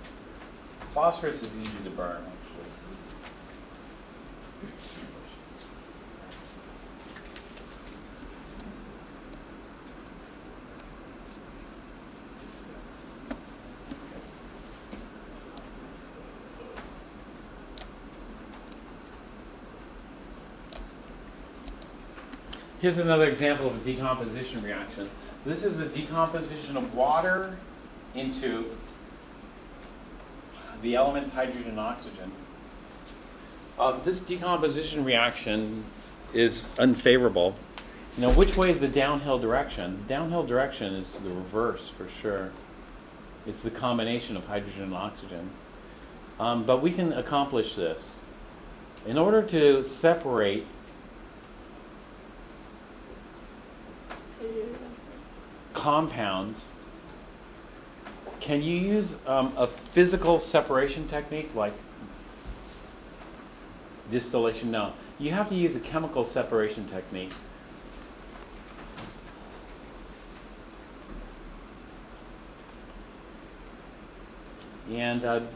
Phosphorus is easy to burn, actually. Here's another example of a decomposition reaction. This is the decomposition of water into the elements hydrogen and oxygen. This decomposition reaction is unfavorable. Which way is the downhill direction? The downhill direction is the reverse for sure. It's the combination of hydrogen and oxygen. But we can accomplish this. In order to separate compounds, can you use a physical separation technique like distillation? No. You have to use a chemical separation technique. And do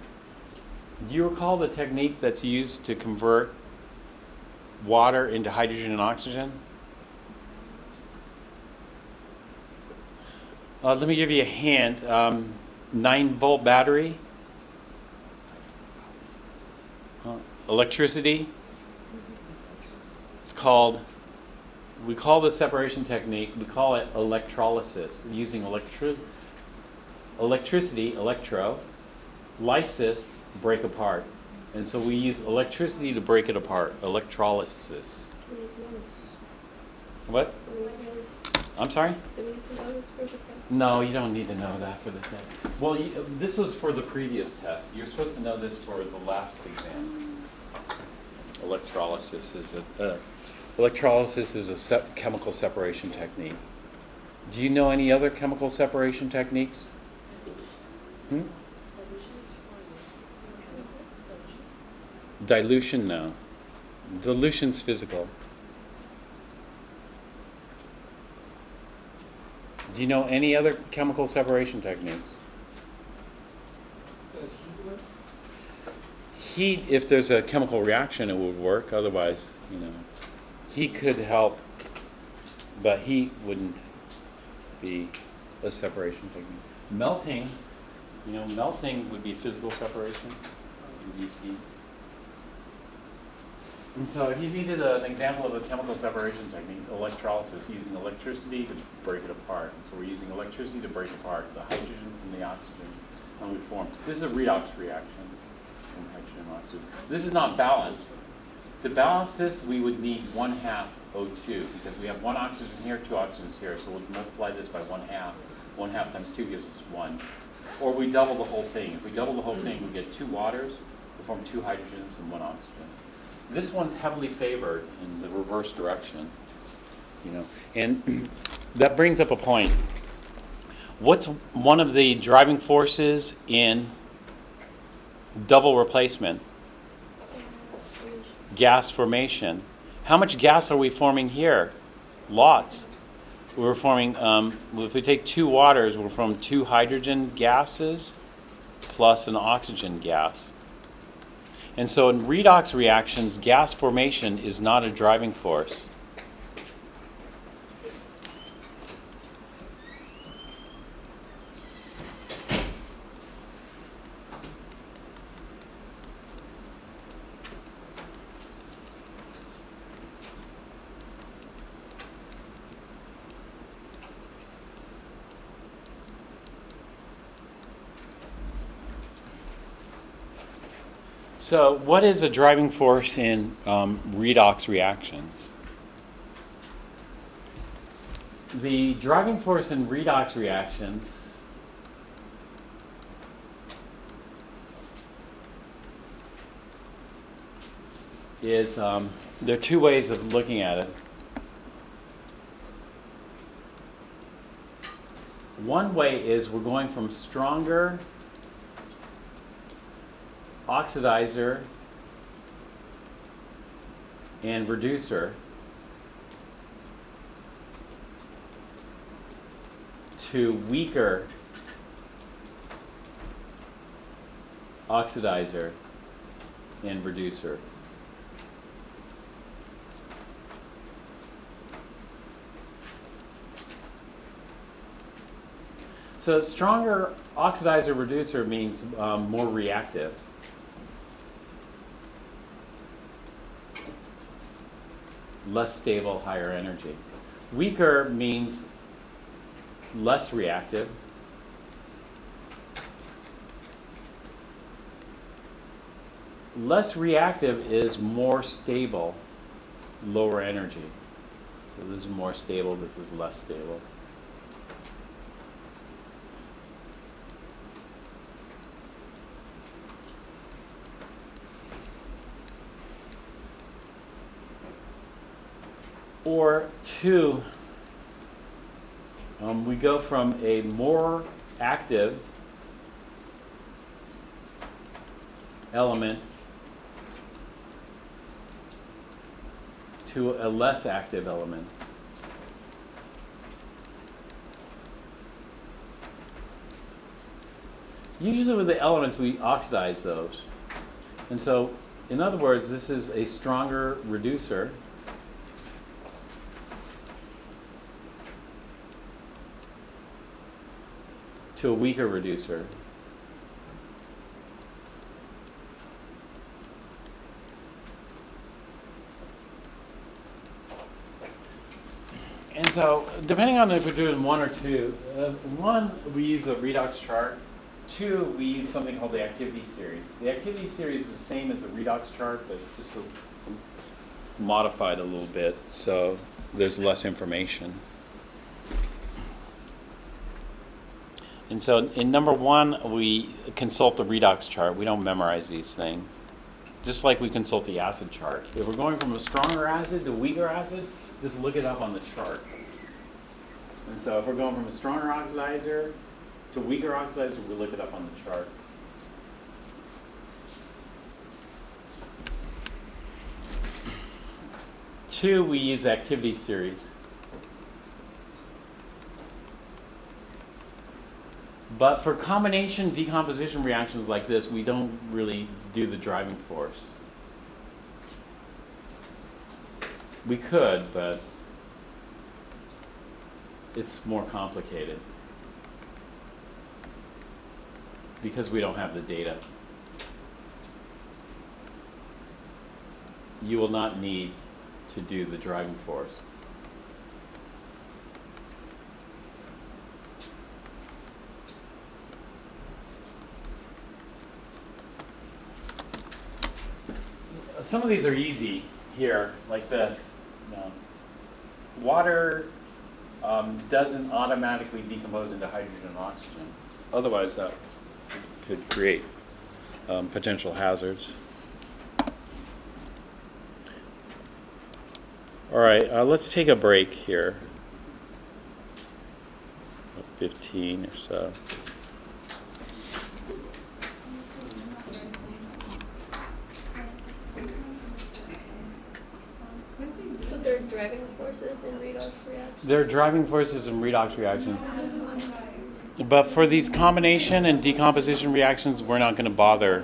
you recall the technique that's used to convert water into hydrogen and oxygen? Let me give you a hint. 9-volt battery. Electricity. It's called, we call the separation technique, we call it electrolysis. Using electricity, electro, lysis, break apart. And so we use electricity to break it apart, electrolysis. What? I'm sorry? No, you don't need to know that for the test. Well, this was for the previous test. You're supposed to know this for the last exam. Electrolysis is a chemical separation technique. Do you know any other chemical separation techniques? Dilution, no. Dilution's physical. Do you know any other chemical separation techniques? Does heat work? Heat, if there's a chemical reaction, it would work. Otherwise, heat could help, but heat wouldn't be a separation technique. Melting, melting would be physical separation. You'd use heat. And so if you needed an example of a chemical separation technique, electrolysis, using electricity to break it apart. So we're using electricity to break apart the hydrogen from the oxygen, and we form. This is a redox reaction from hydrogen and oxygen. This is not balanced. To balance this, we would need 1/2 O2 because we have 1 oxygen here, 2 oxygens here. So we'll multiply this by 1/2. 1/2 times 2 gives us 1. Or we double the whole thing. If we double the whole thing, we get 2 waters. We form 2 hydrogens and 1 oxygen. This one's heavily favored in the reverse direction. You know, and that brings up a point. What's one of the driving forces in double replacement? Gas formation. How much gas are we forming here? Lots. We're forming, if we take 2 waters, we're forming 2 hydrogen gases plus an oxygen gas. And so in redox reactions, gas formation is not a driving force. So what is a driving force in redox reactions? The driving force in redox reactions is, there are 2 ways of looking at it. One way is we're going from stronger oxidizer and reducer to weaker oxidizer and reducer. So stronger oxidizer reducer means more reactive. Less stable, higher energy. Weaker means less reactive. Less reactive is more stable, lower energy. So this is more stable, this is less stable. Or 2, we go from a more active element to a less active element. Usually with the elements, we oxidize those. And so, in other words, this is a stronger reducer to a weaker reducer. And so, depending on if we're doing 1 or 2, 1, we use a redox chart. 2, we use something called the activity series. The activity series is the same as the redox chart, but just modified a little bit, so there's less information. And so in number 1, we consult the redox chart. We don't memorize these things. Just like we consult the acid chart. If we're going from a stronger acid to a weaker acid, just look it up on the chart. And so if we're going from a stronger oxidizer to a weaker oxidizer, we look it up on the chart. Two, we use activity series. But for combination decomposition reactions like this, we don't really do the driving force. We could, but it's more complicated because we don't have the data. You will not need to do the driving force. some of these are easy here, like this. No. Water doesn't automatically decompose into hydrogen and oxygen. Otherwise, that could create potential hazards. All right, let's take a break here. 15 or so. So there are driving forces in redox reactions? There are driving forces in redox reactions. But for these combination and decomposition reactions, we're not going to bother.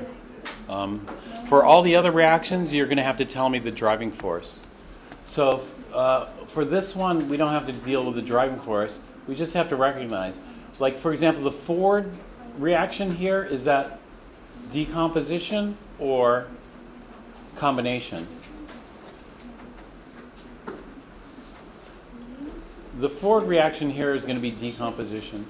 For all the other reactions, you're going to have to tell me the driving force. So for this one, we don't have to deal with the driving force. We just have to recognize. Like, for example, the Ford reaction here, is that decomposition or combination? The Ford reaction here is going to be decomposition.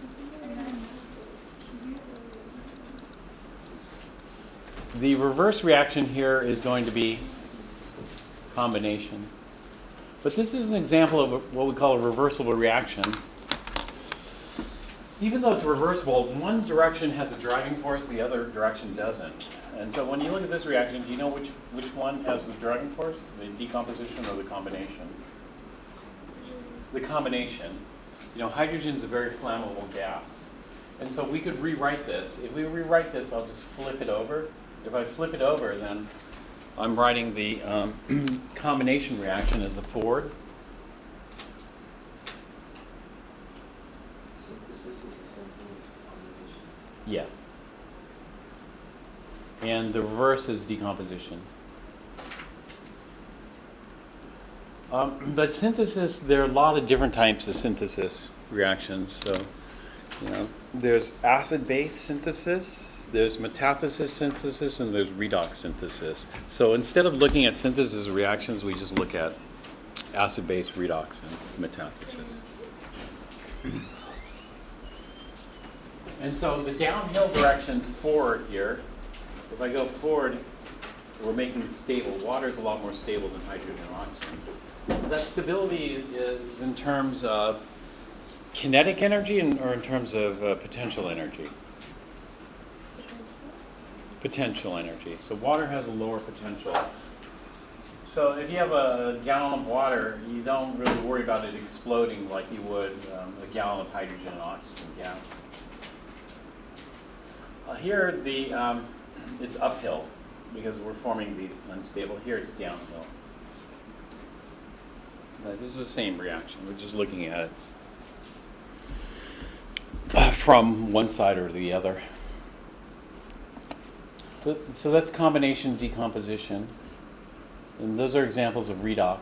The reverse reaction here is going to be combination. But this is an example of what we call a reversible reaction. Even though it's reversible, one direction has a driving force, the other direction doesn't. And so when you look at this reaction, do you know which one has the driving force? The decomposition or the combination? The combination. You know, hydrogen is a very flammable gas. And so we could rewrite this. If we rewrite this, I'll just flip it over. If I flip it over, then I'm writing the combination reaction as the Ford. Synthesis is the same thing as combination. Yeah. And the reverse is decomposition. But synthesis, there are a lot of different types of synthesis reactions. So, you know, there's acid-base synthesis, there's metathesis synthesis, and there's redox synthesis. So instead of looking at synthesis reactions, we just look at acid-base, redox, and metathesis. And so the downhill directions forward here, if I go forward, we're making it stable. Water is a lot more stable than hydrogen and oxygen. That stability is in terms of kinetic energy or in terms of potential energy? Potential energy. So water has a lower potential. So if you have a gallon of water, you don't really worry about it exploding like you would a gallon of hydrogen and oxygen gas. Here, it's uphill because we're forming these unstable. Here, it's downhill. This is the same reaction. We're just looking at it from one side or the other. So that's combination decomposition. And those are examples of redox.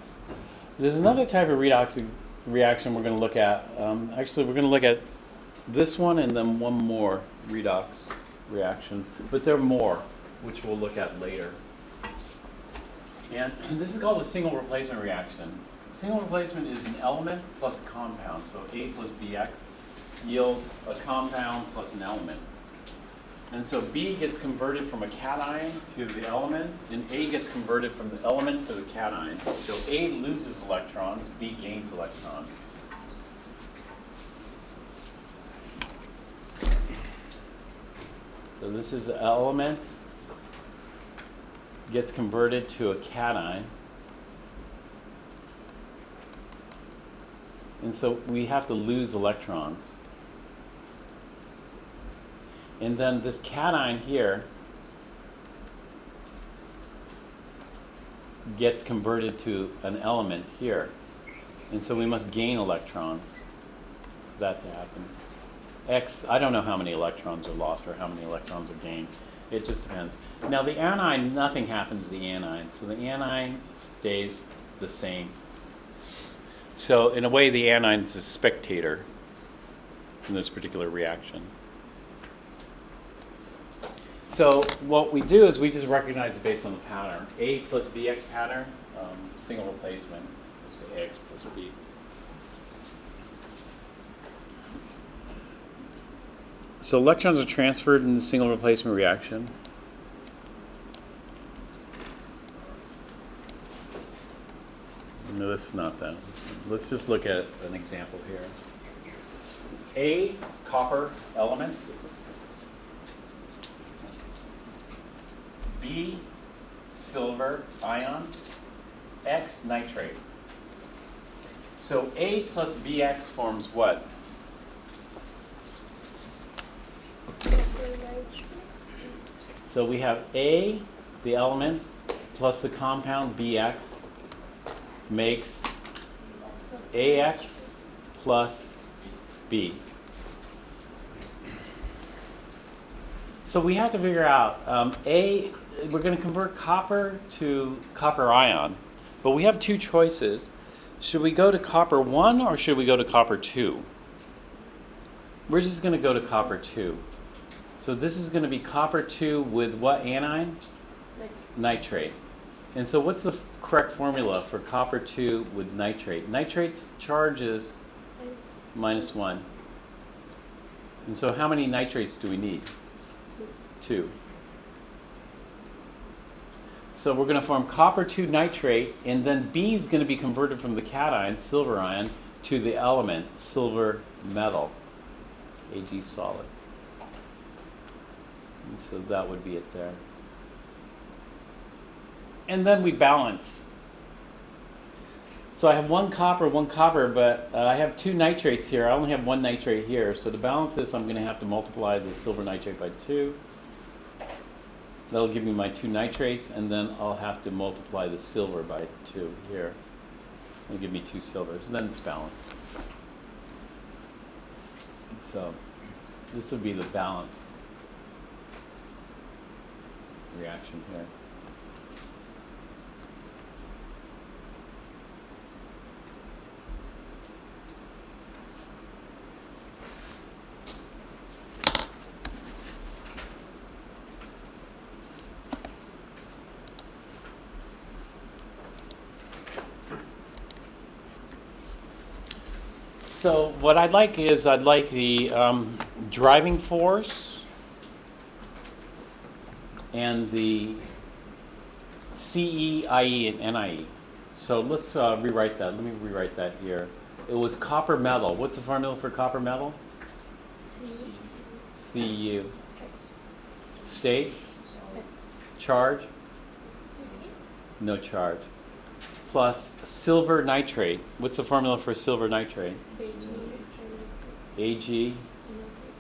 There's another type of redox reaction we're going to look at. Actually, we're going to look at this one and then one more redox reaction. But there are more, which we'll look at later. And this is called a single replacement reaction. Single replacement is an element plus a compound. So A plus Bx yields a compound plus an element. And so B gets converted from a cation to the element, and A gets converted from the element to the cation. So A loses electrons, B gains electrons. So this is an element, gets converted to a cation. And so we have to lose electrons. And then this cation here gets converted to an element here. And so we must gain electrons for that to happen. X, I don't know how many electrons are lost or how many electrons are gained. It just depends. Now the anion, nothing happens to the anion. So the anion stays the same. So in a way, the anion is a spectator in this particular reaction. So what we do is we just recognize it based on the pattern. A plus Bx pattern, single replacement, so X plus B. So electrons are transferred in the single replacement reaction. No, this is not that. Let's just look at an example here. A copper element. B silver ion. X nitrate. So A plus BX forms what? So we have A, the element, plus the compound BX makes AX plus B. So we have to figure out, we're going to convert copper to copper ion, but we have two choices. Should we go to copper 1 or should we go to copper 2? We're just going to go to copper 2. So this is going to be copper 2 with what anion? Nitrate. And so what's the correct formula for copper 2 with nitrate? Nitrate's charge is -1. And so how many nitrates do we need? 2. So we're going to form copper 2 nitrate, and then B is going to be converted from the cation, silver ion, to the element, silver metal, Ag solid. And so that would be it there. And then we balance. So I have one copper, but I have 2 nitrates here. I only have 1 nitrate here. So to balance this, I'm going to have to multiply the silver nitrate by 2. That'll give me my 2 nitrates, and then I'll have to multiply the silver by 2 here. It'll give me 2 silvers, and then it's balanced. So this would be the balance reaction here. So what I'd like is the driving force and the CE, IE, and NIE. So let's rewrite that. Let me rewrite that here. It was copper metal. What's the formula for copper metal? Cu. State? Charge? No charge. Plus silver nitrate. What's the formula for silver nitrate? Ag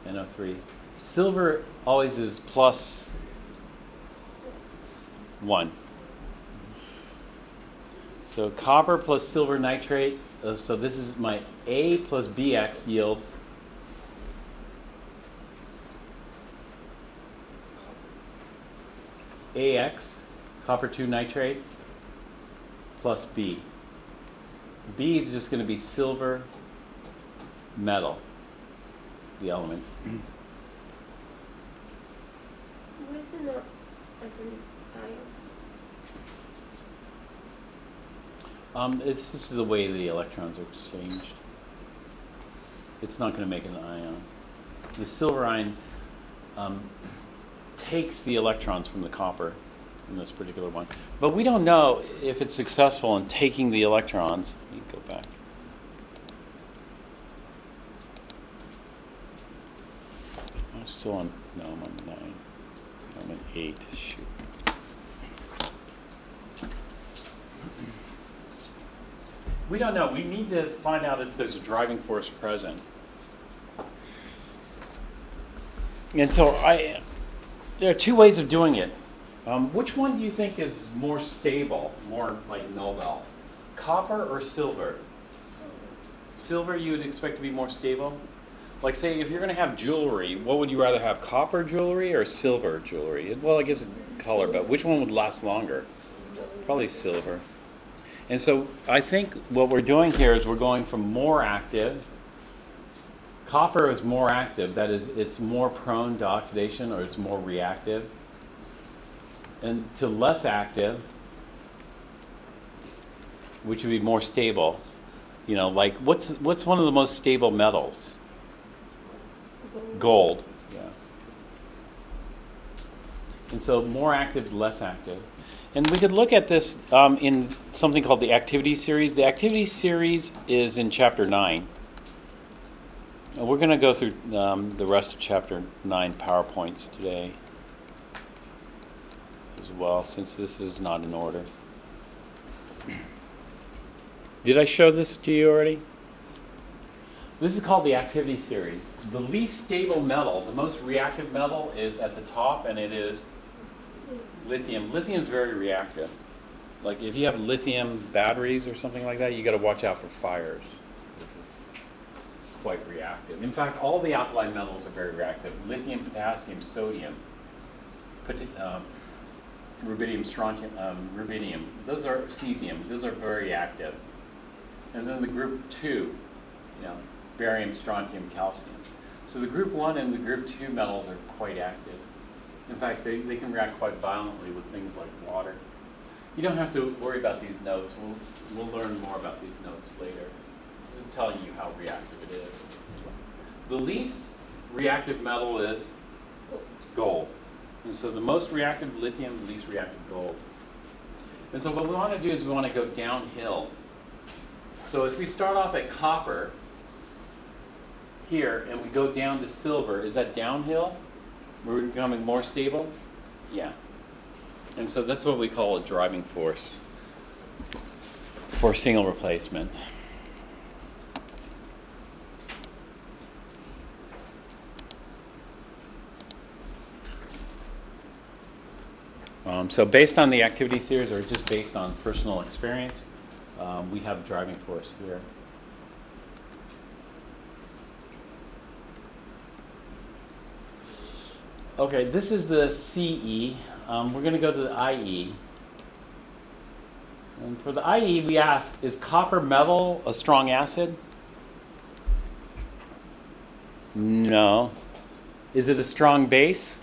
NO3. Silver always is plus 1. So copper plus silver nitrate. So this is my A plus BX yields AX, copper 2 nitrate, plus B. B is just going to be silver metal, the element. Why is it not as an ion? It's just the way the electrons are exchanged. It's not going to make an ion. The silver ion takes the electrons from the copper in this particular one. But we don't know if it's successful in taking the electrons. Let me go back. I'm still on, no, I'm on 9. I'm at 8, shoot. We don't know. We need to find out if there's a driving force present. And so there are 2 ways of doing it. Which one do you think is more stable, more like Nobel? Copper or silver? Silver you would expect to be more stable? Like say if you're going to have jewelry, what would you rather have, copper jewelry or silver jewelry? Well, I guess color, but which one would last longer? Probably silver. And so I think what we're doing here is we're going from more active. Copper is more active, that is, it's more prone to oxidation or it's more reactive. And to less active, which would be more stable. You know, like what's one of the most stable metals? Gold. Yeah. And so more active, less active. And we could look at this in something called the activity series. The activity series is in chapter 9. And we're going to go through the rest of chapter 9 PowerPoints today as well, since this is not in order. Did I show this to you already? This is called the activity series. The least stable metal, the most reactive metal is at the top, and it is lithium. Lithium is very reactive. Like if you have lithium batteries or something like that, you got to watch out for fires. This is quite reactive. In fact, all the alkali metals are very reactive. Lithium, potassium, sodium, rubidium, strontium, rubidium. Those are cesium. Those are very active. And then the group 2, barium, strontium, calcium. So the group 1 and the group 2 metals are quite active. In fact, they can react quite violently with things like water. You don't have to worry about these notes. We'll learn more about these notes later. Just telling you how reactive it is. The least reactive metal is gold. And so the most reactive lithium, the least reactive gold. And so what we want to do is we want to go downhill. So if we start off at copper here and we go down to silver, is that downhill? We're becoming more stable? Yeah. And so that's what we call a driving force for single replacement. So based on the activity series, or just based on personal experience, we have a driving force here. Okay, this is the CE. We're going to go to the IE. And for the IE, we ask, is copper metal a strong acid? No. Is it a strong base?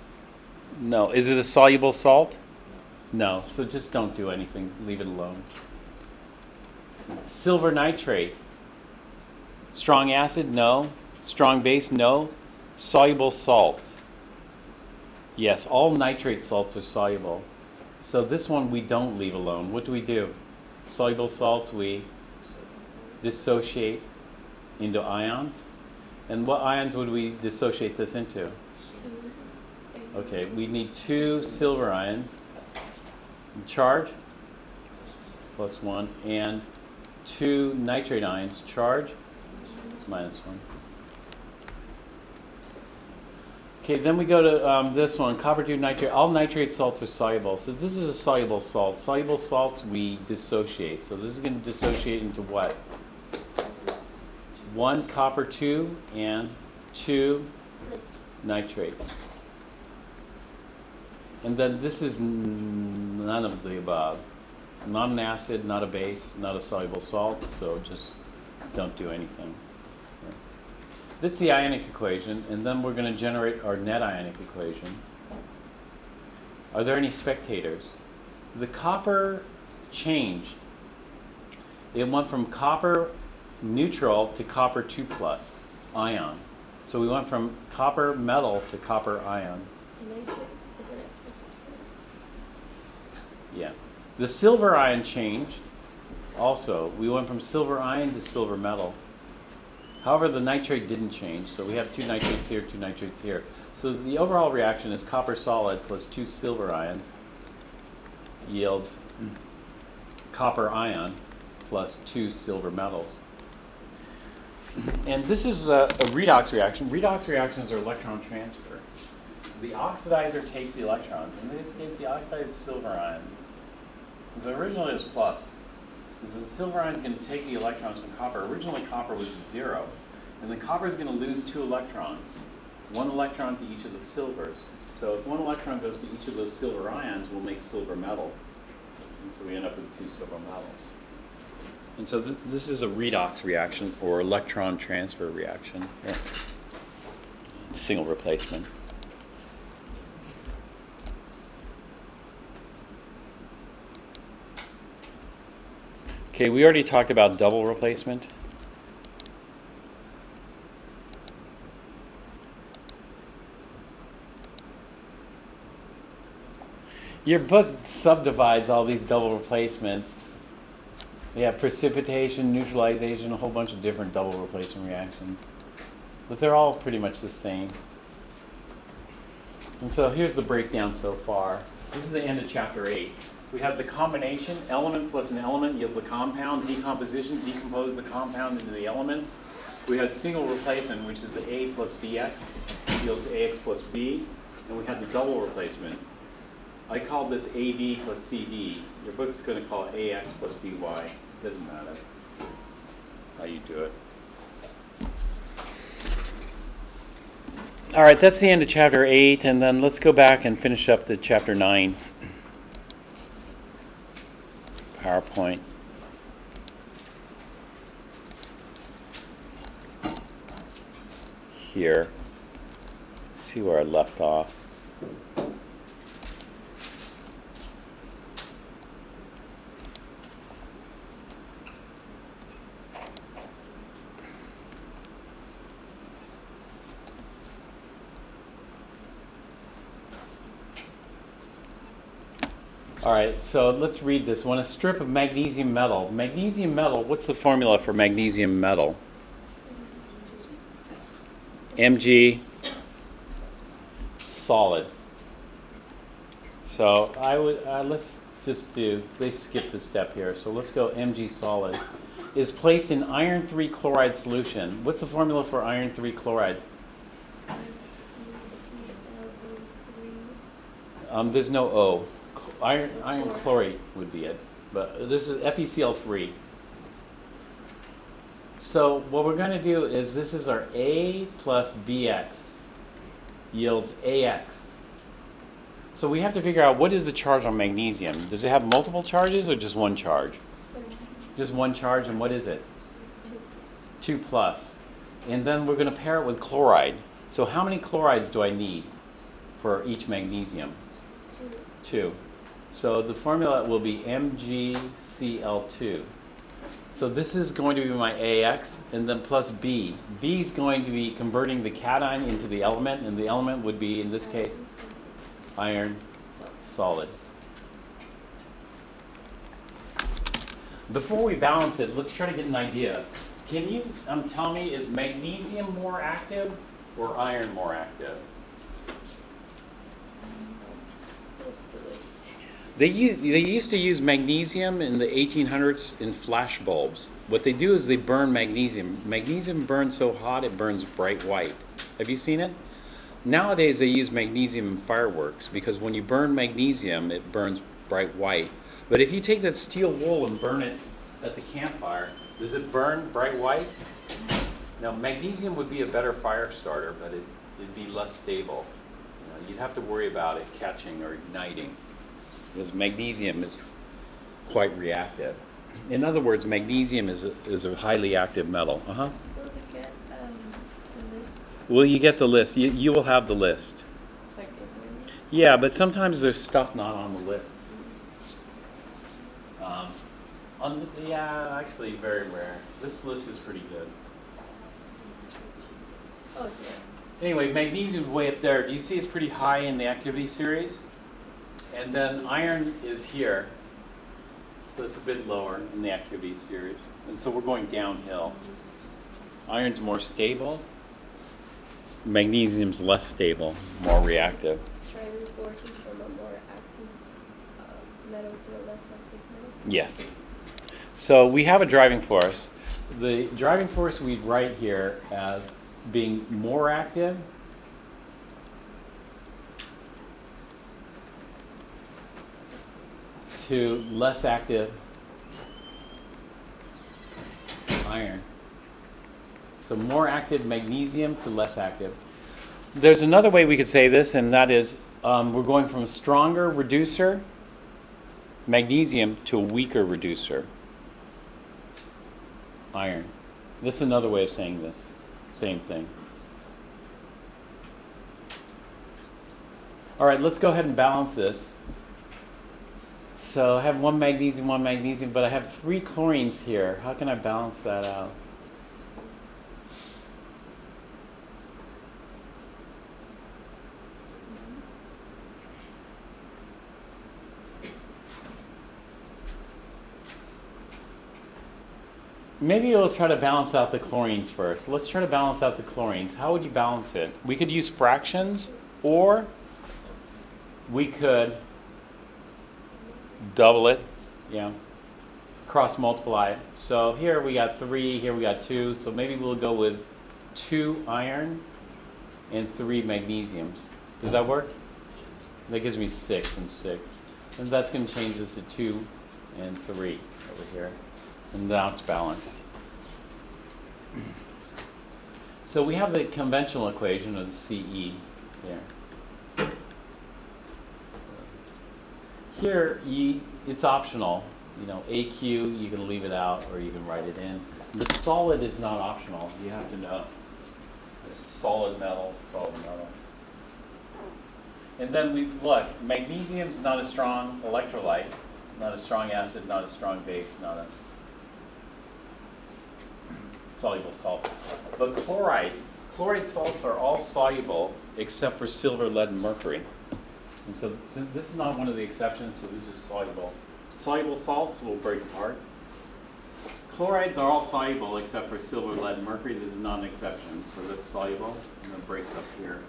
No. Is it a soluble salt? No. So just don't do anything. Leave it alone. Silver nitrate. Strong acid? No. Strong base? No. Soluble salt? Yes, all nitrate salts are soluble. So this one we don't leave alone. What do? Soluble salts we dissociate into ions. And what ions would we dissociate this into? Okay, we need 2 silver ions. Charge, +1, and 2 nitrate ions. Charge, -1. Okay, then we go to this one, copper 2 nitrate. All nitrate salts are soluble. So this is a soluble salt. Soluble salts we dissociate. So this is going to dissociate into what? 1 copper 2 and 2 nitrate. And then this is none of the above. Not an acid, not a base, not a soluble salt. So just don't do anything. That's the ionic equation, and then we're going to generate our net ionic equation. Are there any spectators? The copper changed. It went from copper neutral to copper 2+ ion. So we went from copper metal to copper ion. Yeah. The silver ion changed also. We went from silver ion to silver metal. However, the nitrate didn't change, so we have 2 nitrates here, 2 nitrates here. So the overall reaction is copper solid plus 2 silver ions yields copper ion plus 2 silver metals. And this is a redox reaction. Redox reactions are electron transfer. The oxidizer takes the electrons. In this case, the oxidizer is silver ion. So originally it was plus. Because the silver ion is going to take the electrons from copper. Originally copper was 0. And then copper is going to lose 2 electrons. 1 electron to each of the silvers. So if 1 electron goes to each of those silver ions, we'll make silver metal. And so we end up with 2 silver metals. And so this is a redox reaction or electron transfer reaction. Here. Single replacement. Okay, we already talked about double replacement. Your book subdivides all these double replacements. You have precipitation, neutralization, a whole bunch of different double replacement reactions. But they're all pretty much the same. And so here's the breakdown so far. This is the end of chapter 8. We have the combination, element plus an element yields a compound. Decomposition, decompose the compound into the elements. We have single replacement, which is the A plus BX yields AX plus B. And we have the double replacement. I called this AB plus CD. Your book's going to call it AX plus BY. Doesn't matter how you do it. All right, that's the end of chapter 8, and then let's go back and finish up the chapter 9. PowerPoint. Here. See where I left off. All right, so let's read this one. A strip of magnesium metal. Magnesium metal, what's the formula for magnesium metal? Mg solid. So I would, let's just do, they skipped the step here. So let's go Mg solid. Is placed in iron 3 chloride solution. What's the formula for iron 3 chloride? There's no O. Iron chlorate would be it, but this is FeCl3. So what we're going to do is this is our A plus Bx yields Ax. So we have to figure out what is the charge on magnesium. Does it have multiple charges or just one charge? Just one charge, and what is it? 2 plus. And then we're going to pair it with chloride. So how many chlorides do I need for each magnesium? 2. So the formula will be MgCl2. So this is going to be my AX, and then plus B. B is going to be converting the cation into the element, and the element would be, in this case, iron solid. Before we balance it, let's try to get an idea. Can you tell me, is magnesium more active or iron more active? They used to use magnesium in the 1800s in flash bulbs. What they do is they burn magnesium. Magnesium burns so hot it burns bright white. Have you seen it? Nowadays they use magnesium in fireworks because when you burn magnesium it burns bright white. But if you take that steel wool and burn it at the campfire, does it burn bright white? Now magnesium would be a better fire starter, but it'd be less stable. You'd have to worry about it catching or igniting, because magnesium is quite reactive. In other words, magnesium is a highly active metal. Will we get the list? Will you get the list? You will have the list. Like, is there? Yeah, but sometimes there's stuff not on the list. Actually, very rare. This list is pretty good. Oh, yeah. Anyway, magnesium is way up there. Do you see it's pretty high in the activity series? And then iron is here, so it's a bit lower in the activity series. And so we're going downhill. Iron's more stable. Magnesium's less stable, more reactive. Driving forces from a more active metal to a less active metal. Yes. So we have a driving force. The driving force we write here as being more active to less active iron. So more active magnesium to less active. There's another way we could say this, and that is we're going from a stronger reducer, magnesium, to a weaker reducer, iron. That's another way of saying this. Same thing. All right, let's go ahead and balance this. So I have one magnesium, but I have 3 chlorines here. How can I balance that out? maybe we'll try to balance out the chlorines first. Let's try to balance out the chlorines. How would you balance it? We could use fractions, or we could double it, yeah, cross multiply it. So here we got 3, here we got 2, so maybe we'll go with 2 iron and 3 magnesiums. Does that work? That gives me 6 and 6. And that's going to change this to 2 and 3 over here. And that's balanced. So we have the conventional equation of the CE there. Here, it's optional. You know, AQ, you can leave it out or you can write it in. The solid is not optional. You have to know. It's solid metal, solid metal. And then we look, magnesium's not a strong electrolyte, not a strong acid, not a strong base, not a soluble salt. But chloride salts are all soluble except for silver, lead, and mercury. And so this is not one of the exceptions, so this is soluble. Soluble salts will break apart. Chlorides are all soluble except for silver, lead, and mercury. This is not an exception, so that's soluble, and it breaks up here.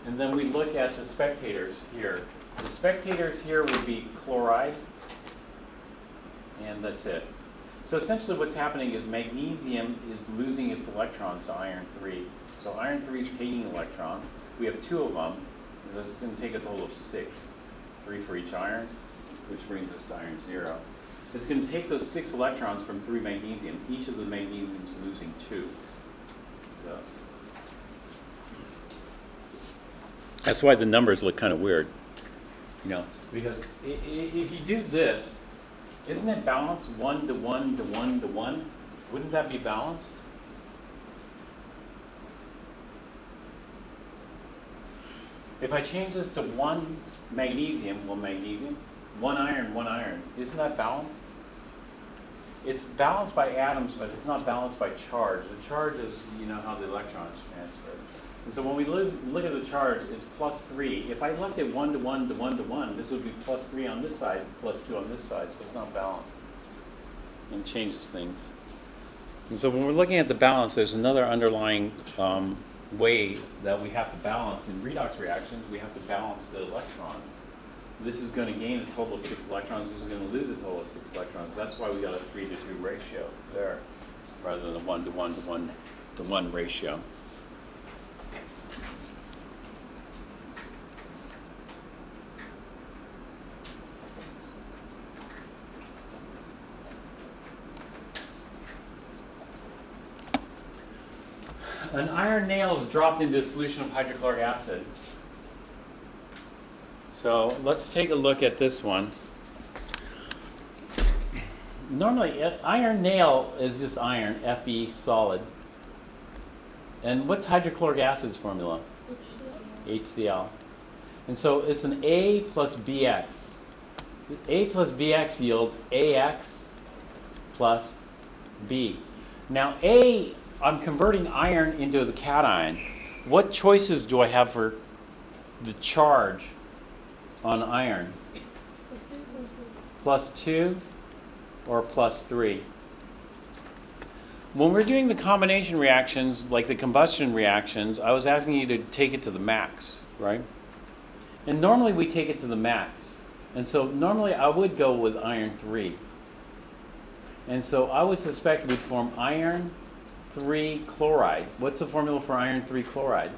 And then we look at the spectators here. The spectators here would be chloride, and that's it. So essentially what's happening is magnesium is losing its electrons to iron 3. So iron 3 is taking electrons. We have 2 of them, so it's going to take a total of 6. 3 for each iron, which brings us to iron 0. It's going to take those 6 electrons from 3 magnesium. Each of the magnesiums is losing 2. So that's why the numbers look kind of weird, you know, because if you do this, isn't it balanced 1 to 1 to 1 to 1? Wouldn't that be balanced? If I change this to 1 magnesium, 1 magnesium, 1 iron, isn't that balanced? It's balanced by atoms, but it's not balanced by charge. The charge is, you know, how the electrons transfer. And so when we look at the charge, it's plus 3. If I left it 1 to 1 to 1 to 1, this would be plus 3 on this side, plus 2 on this side, so it's not balanced. And it changes things. And so when we're looking at the balance, there's another underlying way that we have to balance. In redox reactions, we have to balance the electrons. This is going to gain a total of 6 electrons. This is going to lose a total of 6 electrons. That's why we got a 3 to 2 ratio there, rather than a 1 to 1 to 1 to 1 ratio. An iron nail is dropped into a solution of hydrochloric acid. So let's take a look at this one. Normally, iron nail is just iron, Fe, solid. And what's hydrochloric acid's formula? HCl. And so it's an A plus Bx. A plus Bx yields Ax plus B. Now A, I'm converting iron into the cation. What choices do I have for the charge on iron? Plus 2 or plus 3? When we're doing the combination reactions, like the combustion reactions, I was asking you to take it to the max, right? And normally we take it to the max. And so normally I would go with iron 3. And so I would suspect we'd form iron 3 chloride. What's the formula for iron 3 chloride?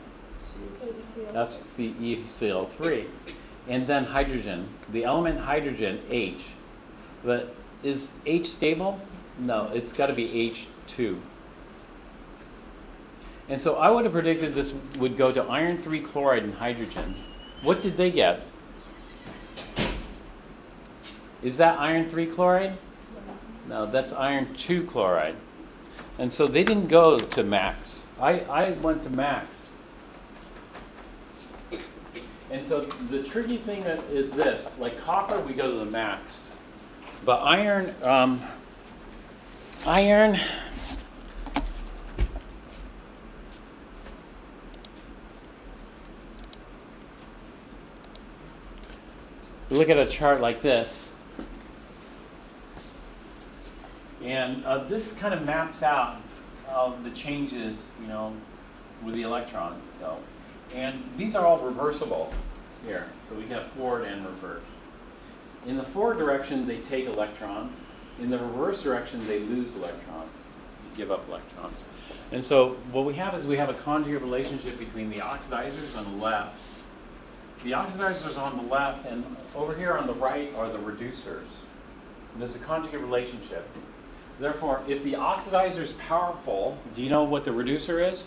That's the ECl3. And then hydrogen. The element hydrogen, H. But is H stable? No, it's got to be H2. And so I would have predicted this would go to iron 3 chloride and hydrogen. What did they get? Is that iron 3 chloride? No, that's iron 2 chloride. And so they didn't go to max. I went to max. And so the tricky thing is this, like copper, we go to the max. But iron, look at a chart like this. And this kind of maps out the changes, you know, with the electrons, though. And these are all reversible here. So we have forward and reverse. In the forward direction, they take electrons. In the reverse direction, they lose electrons, give up electrons. And so what we have is we have a conjugate relationship between the oxidizers on the left. The oxidizers are on the left, and over here on the right are the reducers. And there's a conjugate relationship. Therefore, if the oxidizer is powerful, do you know what the reducer is?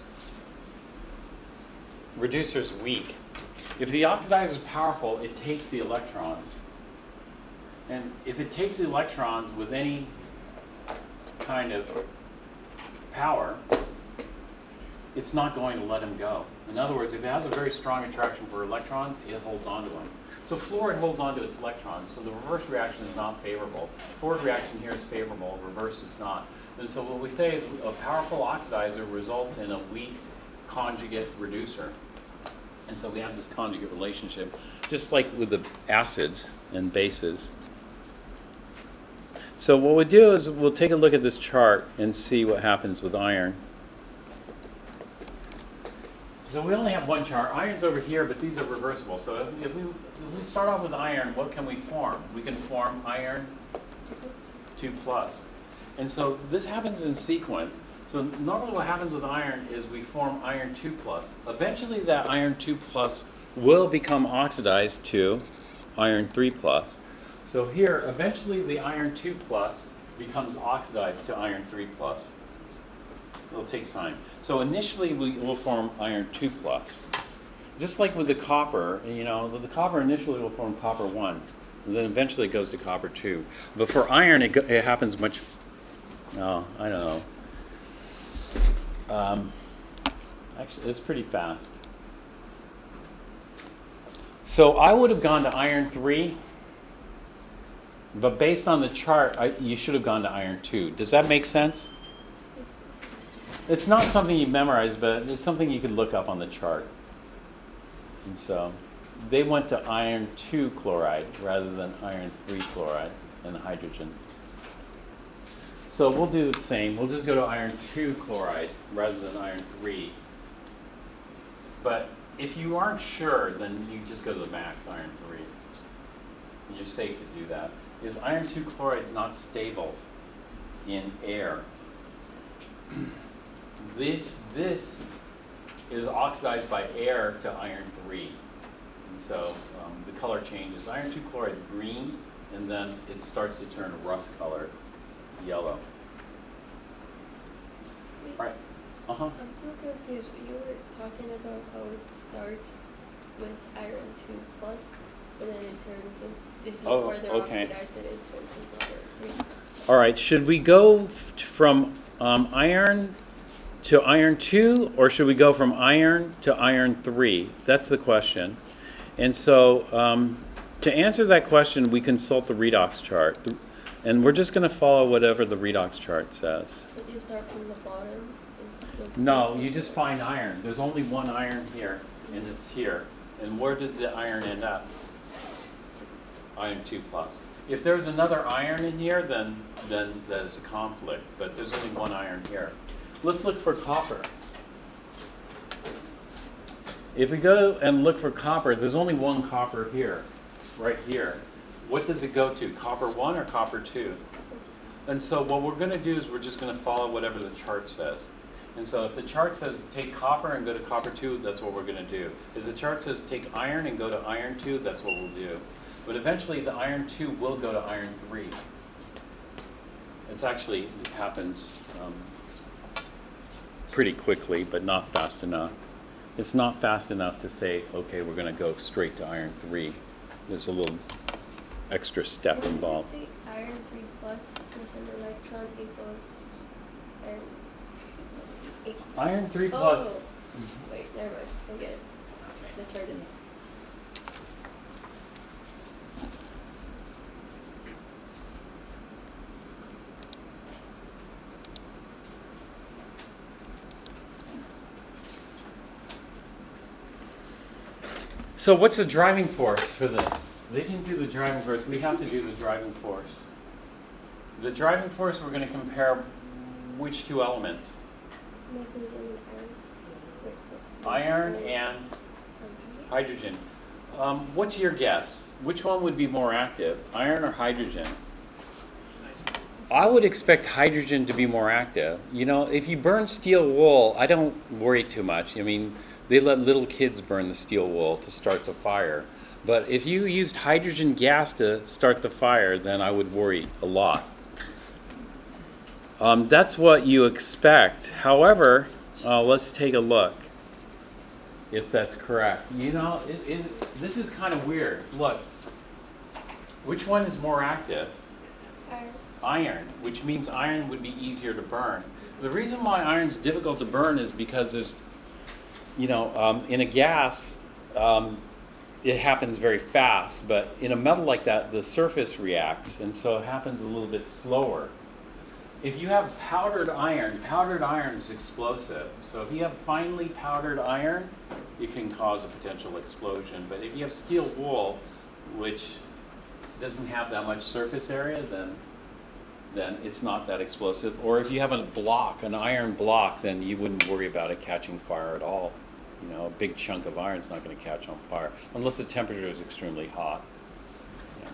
Reducer is weak. If the oxidizer is powerful, it takes the electrons. And if it takes the electrons with any kind of power, it's not going to let them go. In other words, if it has a very strong attraction for electrons, it holds on to them. So fluoride holds on to its electrons, so the reverse reaction is not favorable. Forward reaction here is favorable, reverse is not. And so what we say is a powerful oxidizer results in a weak conjugate reducer. And so we have this conjugate relationship, just like with the acids and bases. So what we'll do is we'll take a look at this chart and see what happens with iron. So we only have one chart. Iron's over here, but these are reversible. So if we start off with iron, what can we form? We can form iron 2 plus. And so this happens in sequence. So normally what happens with iron is we form iron 2 plus. Eventually that iron 2 plus will become oxidized to iron 3 plus. So here, eventually the iron 2 plus becomes oxidized to iron 3 plus. It'll take time. So initially we will form iron 2 plus. Just like with the copper, you know, with the copper initially we'll form copper 1. And then eventually it goes to copper 2. But for iron it happens much, I don't know. Actually, it's pretty fast. So I would have gone to iron 3. But based on the chart, you should have gone to iron 2. Does that make sense? It's not something you memorize, but it's something you could look up on the chart. And so they went to iron 2 chloride rather than iron 3 chloride and the hydrogen. So we'll do the same. We'll just go to iron 2 chloride rather than iron 3. But if you aren't sure, then you just go to the max, iron 3. And you're safe to do that. Because iron 2 chloride is not stable in air. This is oxidized by air to iron 3. And so the color changes. Iron 2 chloride is green, and then it starts to turn rust color, yellow. All right. Uh-huh. I'm so confused. You were talking about how it starts with iron 2 plus, and then it turns in, if you further oxidize it, it turns into iron 3 plus. All right. Should we go from iron to iron 2, or should we go from iron to iron 3? That's the question. And so to answer that question, we consult the redox chart. And we're just going to follow whatever the redox chart says. So do you start from the bottom? No, you just find iron. There's only one iron here, and it's here. And where does the iron end up? Iron 2 plus. If there's another iron in here, then there's a conflict. But there's only one iron here. Let's look for copper. If we go and look for copper, there's only one copper here, right here. What does it go to, copper 1 or copper 2? And so what we're going to do is we're just going to follow whatever the chart says. And so if the chart says take copper and go to copper 2, that's what we're going to do. If the chart says take iron and go to iron 2, that's what we'll do. But eventually the iron 2 will go to iron 3. It happens pretty quickly, but not fast enough. It's not fast enough to say, okay, we're going to go straight to iron 3. There's a little extra step involved. Iron 3 plus with an electron equals iron 2 plus. Iron 3 plus. Oh, wait, never mind. I get it. The chart is. So what's the driving force for this? They didn't do the driving force. We have to do the driving force. The driving force, we're going to compare which two elements? Magnesium and iron. Wait, Iron and hydrogen. What's your guess? Which one would be more active, iron or hydrogen? I would expect hydrogen to be more active. You know, if you burn steel wool, I don't worry too much. I mean, they let little kids burn the steel wool to start the fire. But if you used hydrogen gas to start the fire, then I would worry a lot. That's what you expect. However, let's take a look if that's correct. You know, this is kind of weird. Look, which one is more active? Iron, which means iron would be easier to burn. The reason why iron's difficult to burn is because there's, you know, in a gas, it happens very fast, but in a metal like that, the surface reacts, and so it happens a little bit slower. If you have powdered iron is explosive. So if you have finely powdered iron, it can cause a potential explosion. But if you have steel wool, which doesn't have that much surface area, then it's not that explosive. Or if you have a block, an iron block, then you wouldn't worry about it catching fire at all. You know, a big chunk of iron is not going to catch on fire unless the temperature is extremely hot. Yeah.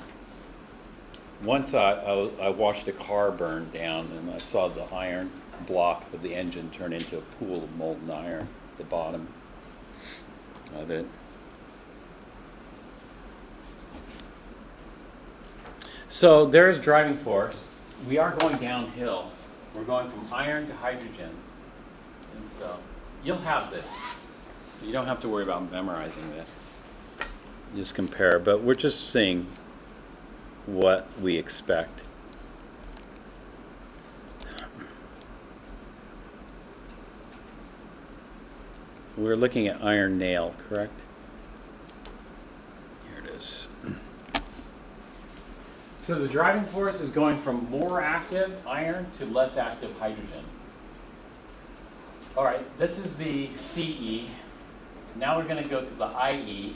Once I watched a car burn down, and I saw the iron block of the engine turn into a pool of molten iron at the bottom of it. So there's driving force. We are going downhill. We're going from iron to hydrogen. And so you'll have this. You don't have to worry about memorizing this. Just compare, but we're just seeing what we expect. We're looking at iron nail, correct? Here it is. So the driving force is going from more active iron to less active hydrogen. All right, this is the CE. Now we're going to go to the IE.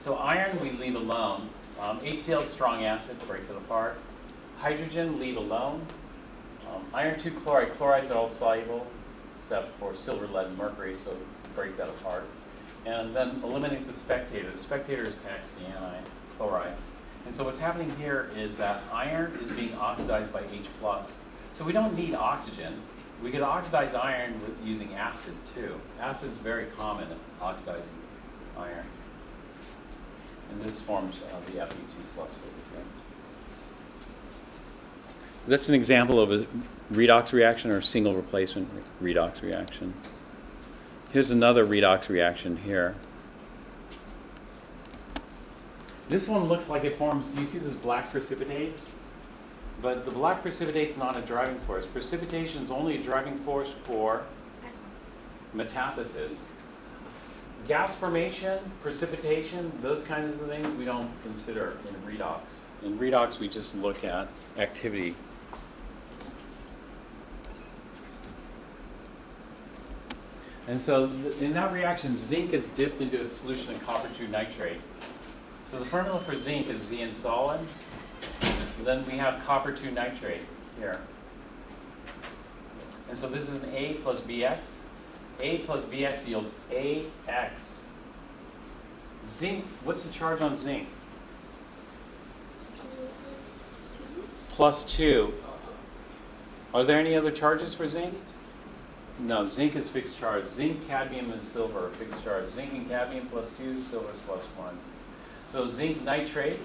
So iron we leave alone. HCl is strong acid, break it apart. Hydrogen, leave alone. Iron 2 chloride, chlorides are all soluble, except for silver, lead, and mercury, so break that apart. And then eliminate the spectator. The spectator is X, the anion, chloride. And so what's happening here is that iron is being oxidized by H+. So we don't need oxygen. We could oxidize iron using acid too. Acid is very common in oxidizing iron. And this forms the Fe2+ over here. That's an example of a redox reaction or single replacement redox reaction. Here's another redox reaction here. This one looks like it forms, do you see this black precipitate? But the black precipitate's not a driving force. Precipitation is only a driving force for metathesis. Gas formation, precipitation, those kinds of things we don't consider in redox. In redox, we just look at activity. And so in that reaction, zinc is dipped into a solution of copper 2 nitrate. So the formula for zinc is Z in solid. Then we have copper 2 nitrate here. And so this is an A plus BX. A plus BX yields AX. Zinc, what's the charge on zinc? +2. Are there any other charges for zinc? No, zinc is fixed charge. Zinc, cadmium, and silver are fixed charge. Zinc and cadmium +2, silver is +1. So zinc nitrate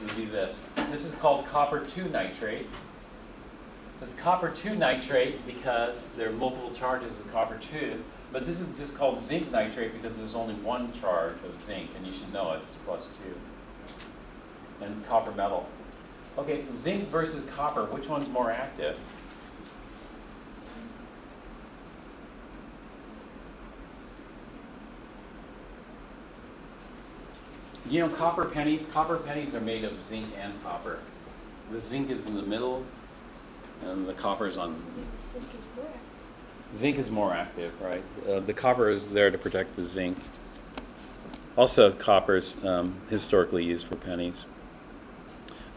would be this. This is called copper 2 nitrate. It's copper 2 nitrate because there are multiple charges of copper 2, but this is just called zinc nitrate because there's only one charge of zinc, and you should know it, it's +2. And copper metal. Okay, zinc versus copper, which one's more active? You know, copper pennies are made of zinc and copper. The zinc is in the middle, and the copper is on. Zinc is more active, right? The copper is there to protect the zinc. Also, copper is historically used for pennies.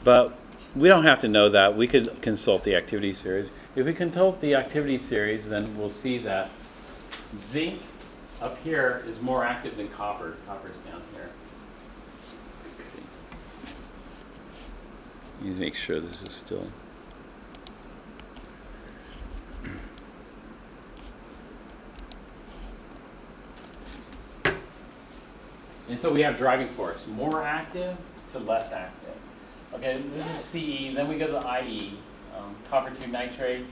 But We don't have to know that. We could consult the activity series. If we consult the activity series, then we'll see that zinc up here is more active than copper. Copper's down here. You need to make sure this is still. And so we have driving force, more active to less active. Okay, this is CE, then we go to IE, copper 2 nitrate.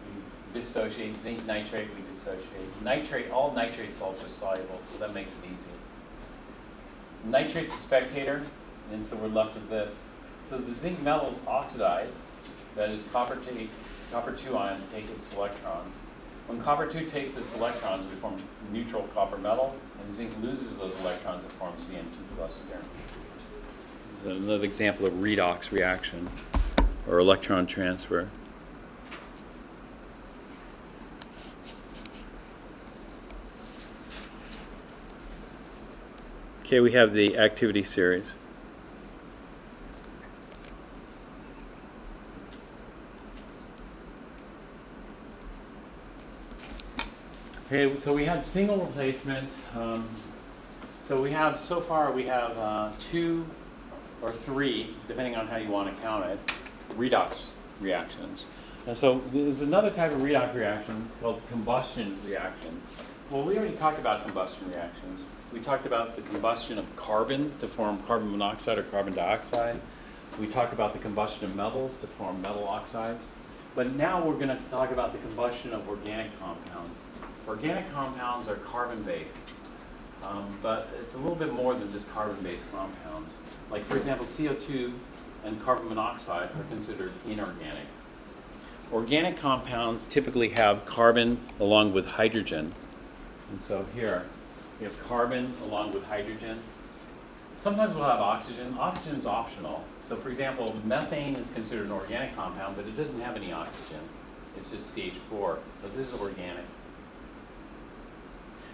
We dissociate, zinc nitrate, we dissociate. Nitrate, all nitrate salts are soluble, so that makes it easy. Nitrate's a spectator, and so we're left with this. So the zinc metals oxidize, that is copper 2 ions take its electrons. When copper 2 takes its electrons, we form neutral copper metal, and zinc loses those electrons, it forms Zn2 plus again. This is another example of redox reaction, or electron transfer. Okay, we have the activity series. Okay, so we had single replacement. So we have, so far we have 2 or 3, depending on how you want to count it, redox reactions. And so there's another type of redox reaction, it's called combustion reaction. Well, we already talked about combustion reactions. We talked about the combustion of carbon to form carbon monoxide or carbon dioxide. We talked about the combustion of metals to form metal oxides. But now we're going to talk about the combustion of organic compounds. Organic compounds are carbon-based, but it's a little bit more than just carbon-based compounds. Like, for example, CO2 and carbon monoxide are considered inorganic. Organic compounds typically have carbon along with hydrogen. And so here, we have carbon along with hydrogen. Sometimes we'll have oxygen. Oxygen's optional. So, for example, methane is considered an organic compound, but it doesn't have any oxygen. It's just CH4, but this is organic.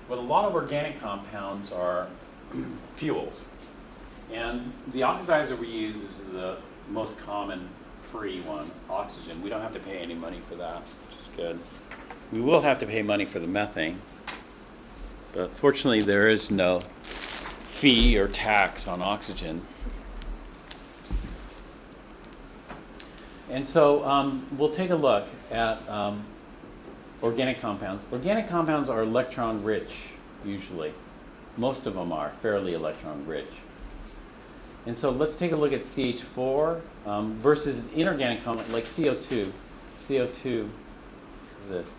But a lot of organic compounds are fuels. And the oxidizer we use is the most common free one, oxygen. We don't have to pay any money for that, which is good. We will have to pay money for the methane, but fortunately there is no fee or tax on oxygen. And so we'll take a look at organic compounds. Organic compounds are electron rich, usually. Most of them are fairly electron rich. And so let's take a look at CH4 versus an inorganic compound like CO2. CO2 is this.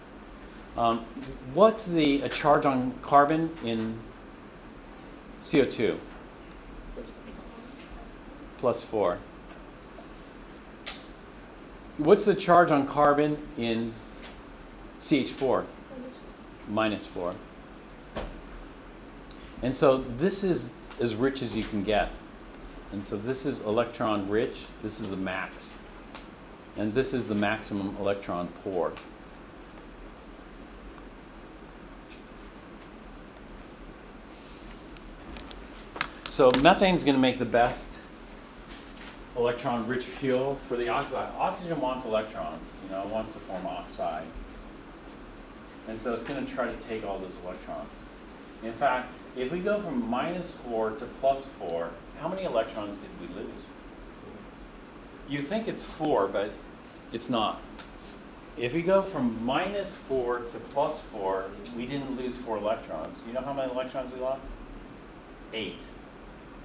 What's the charge on carbon in CO2? +4. What's the charge on carbon in CH4? -4. And so this is as rich as you can get. And so this is electron rich, this is the max. And this is the maximum electron poor. So methane is going to make the best electron rich fuel for the oxide. Oxygen wants electrons, it wants to form oxide. And so it's going to try to take all those electrons. In fact, if we go from -4 to +4, how many electrons did we lose? You think it's 4, but it's not. If we go from -4 to +4, we didn't lose 4 electrons. You know how many electrons we lost? 8.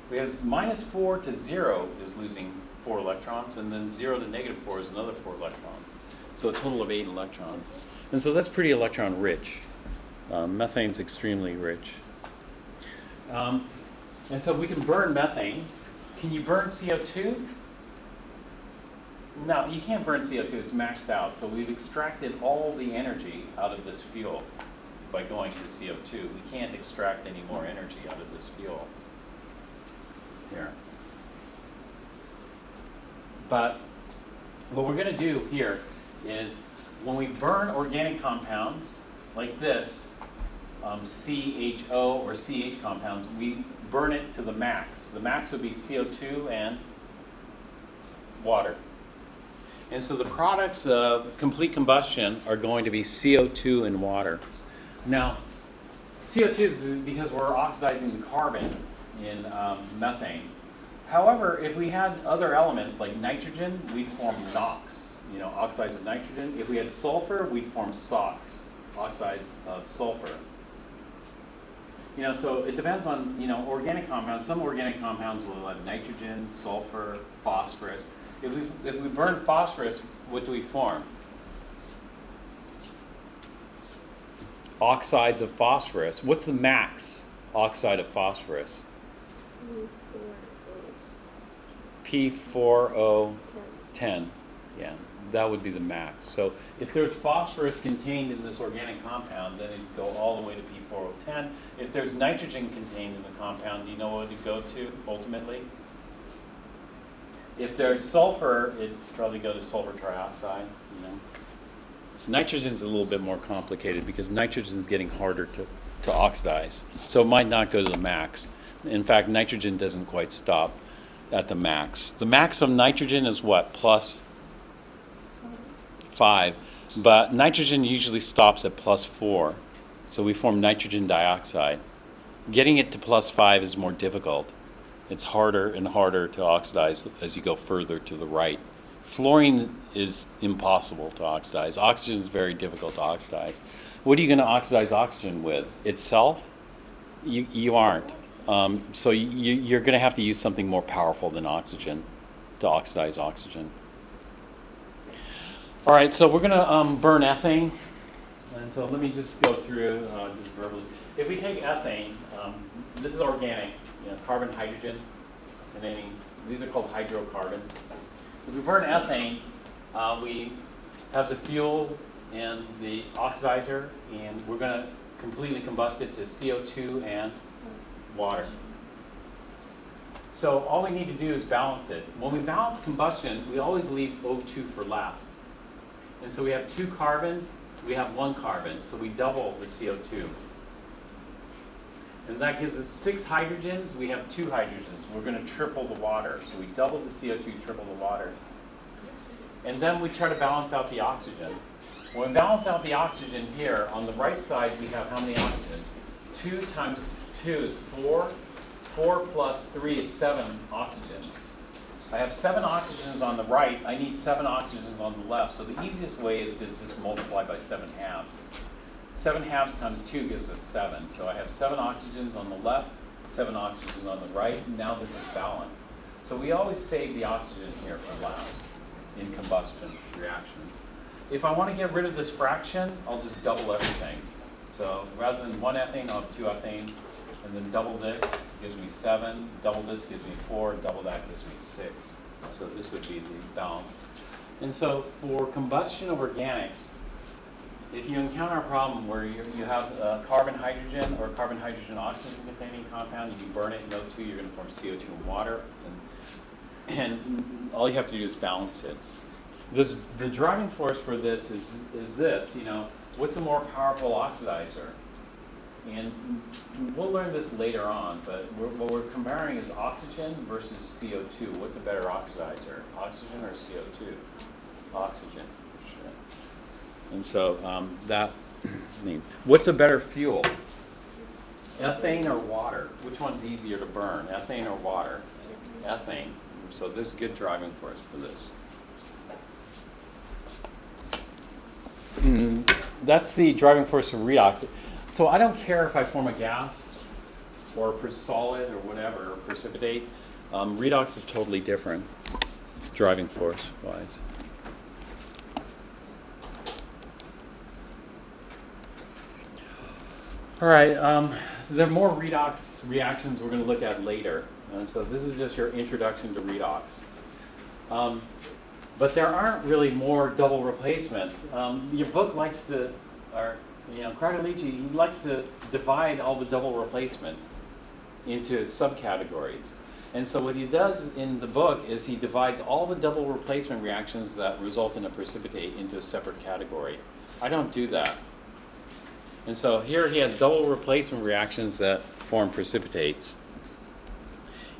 Because -4 to 0 is losing 4 electrons, and then 0 to -4 is another 4 electrons. So a total of 8 electrons. And so that's pretty electron rich. Methane's extremely rich. And so we can burn methane. Can you burn CO2? No, you can't burn CO2. It's maxed out. So we've extracted all the energy out of this fuel by going to CO2. We can't extract any more energy out of this fuel. Here. But what we're going to do here is when we burn organic compounds like this, CHO or CH compounds, we burn it to the max. The max would be CO2 and water. And so the products of complete combustion are going to be CO2 and water. Now, CO2 is because we're oxidizing the carbon in methane. However, if we had other elements like nitrogen, we'd form NOx, oxides of nitrogen. If we had sulfur, we'd form SOx, oxides of sulfur. So it depends on, organic compounds. Some organic compounds will have nitrogen, sulfur, phosphorus. If we burn phosphorus, what do we form? Oxides of phosphorus. What's the max oxide of phosphorus? P4O10. Yeah, that would be the max. So if there's phosphorus contained in this organic compound, then it'd go all the way to P4O10. If there's nitrogen contained in the compound, do you know what it'd go to ultimately? If there's sulfur, it'd probably go to sulfur trioxide. Nitrogen's a little bit more complicated because nitrogen's getting harder to oxidize. So it might not go to the max. In fact, nitrogen doesn't quite stop at the max. The max of nitrogen is what? +5. But nitrogen usually stops at +4. So we form nitrogen dioxide. Getting it to +5 is more difficult. It's harder and harder to oxidize as you go further to the right. Fluorine is impossible to oxidize. Oxygen is very difficult to oxidize. What are you going to oxidize oxygen with? Itself? You aren't. So you're going to have to use something more powerful than oxygen to oxidize oxygen. All right, so we're going to burn ethane. And so let me just go through just verbally. If we take ethane, this is organic, carbon, hydrogen, containing, these are called hydrocarbons. If we burn ethane, we have the fuel and the oxidizer, and we're going to completely combust it to CO2 and water. So all we need to do is balance it. When we balance combustion, we always leave O2 for last. And so we have 2 carbons, we have 1 carbon, so we double the CO2. And that gives us 6 hydrogens, we have 2 hydrogens. We're going to triple the water. So we double the CO2, triple the water. And then we try to balance out the oxygen. When we balance out the oxygen here, on the right side we have how many oxygens? 2 times 2 is 4. 4 plus 3 is 7 oxygens. I have 7 oxygens on the right. I need 7 oxygens on the left. So the easiest way is to just multiply by 7 halves. 7 halves times 2 gives us 7. So I have 7 oxygens on the left, 7 oxygens on the right. And now this is balanced. So we always save the oxygen here for last in combustion reactions. If I want to get rid of this fraction, I'll just double everything. So rather than 1 ethane, I'll have 2 ethanes. And then double this gives me 7, double this gives me 4, double that gives me 6. So this would be the balance. And so for combustion of organics, if you encounter a problem where you have carbon hydrogen or carbon hydrogen oxygen containing compound, and you burn it in O2, you're going to form CO2 and water. And all you have to do is balance it. The driving force for this is this, what's a more powerful oxidizer? And we'll learn this later on, but what we're comparing is oxygen versus CO2. What's a better oxidizer, oxygen or CO2? Oxygen, sure. And so that means, what's a better fuel? Ethane or water? Which one's easier to burn, ethane or water? Ethane. So there's good driving force for this. That's the driving force for redox. So I don't care if I form a gas or a solid or whatever, or precipitate. Redox is totally different, driving force wise. All right, there are more redox reactions we're going to look at later. So this is just your introduction to redox. But there aren't really more double replacements. Your book likes to, Cragaligi, he likes to divide all the double replacements into subcategories. And so what he does in the book is he divides all the double replacement reactions that result in a precipitate into a separate category. I don't do that. And so here he has double replacement reactions that form precipitates.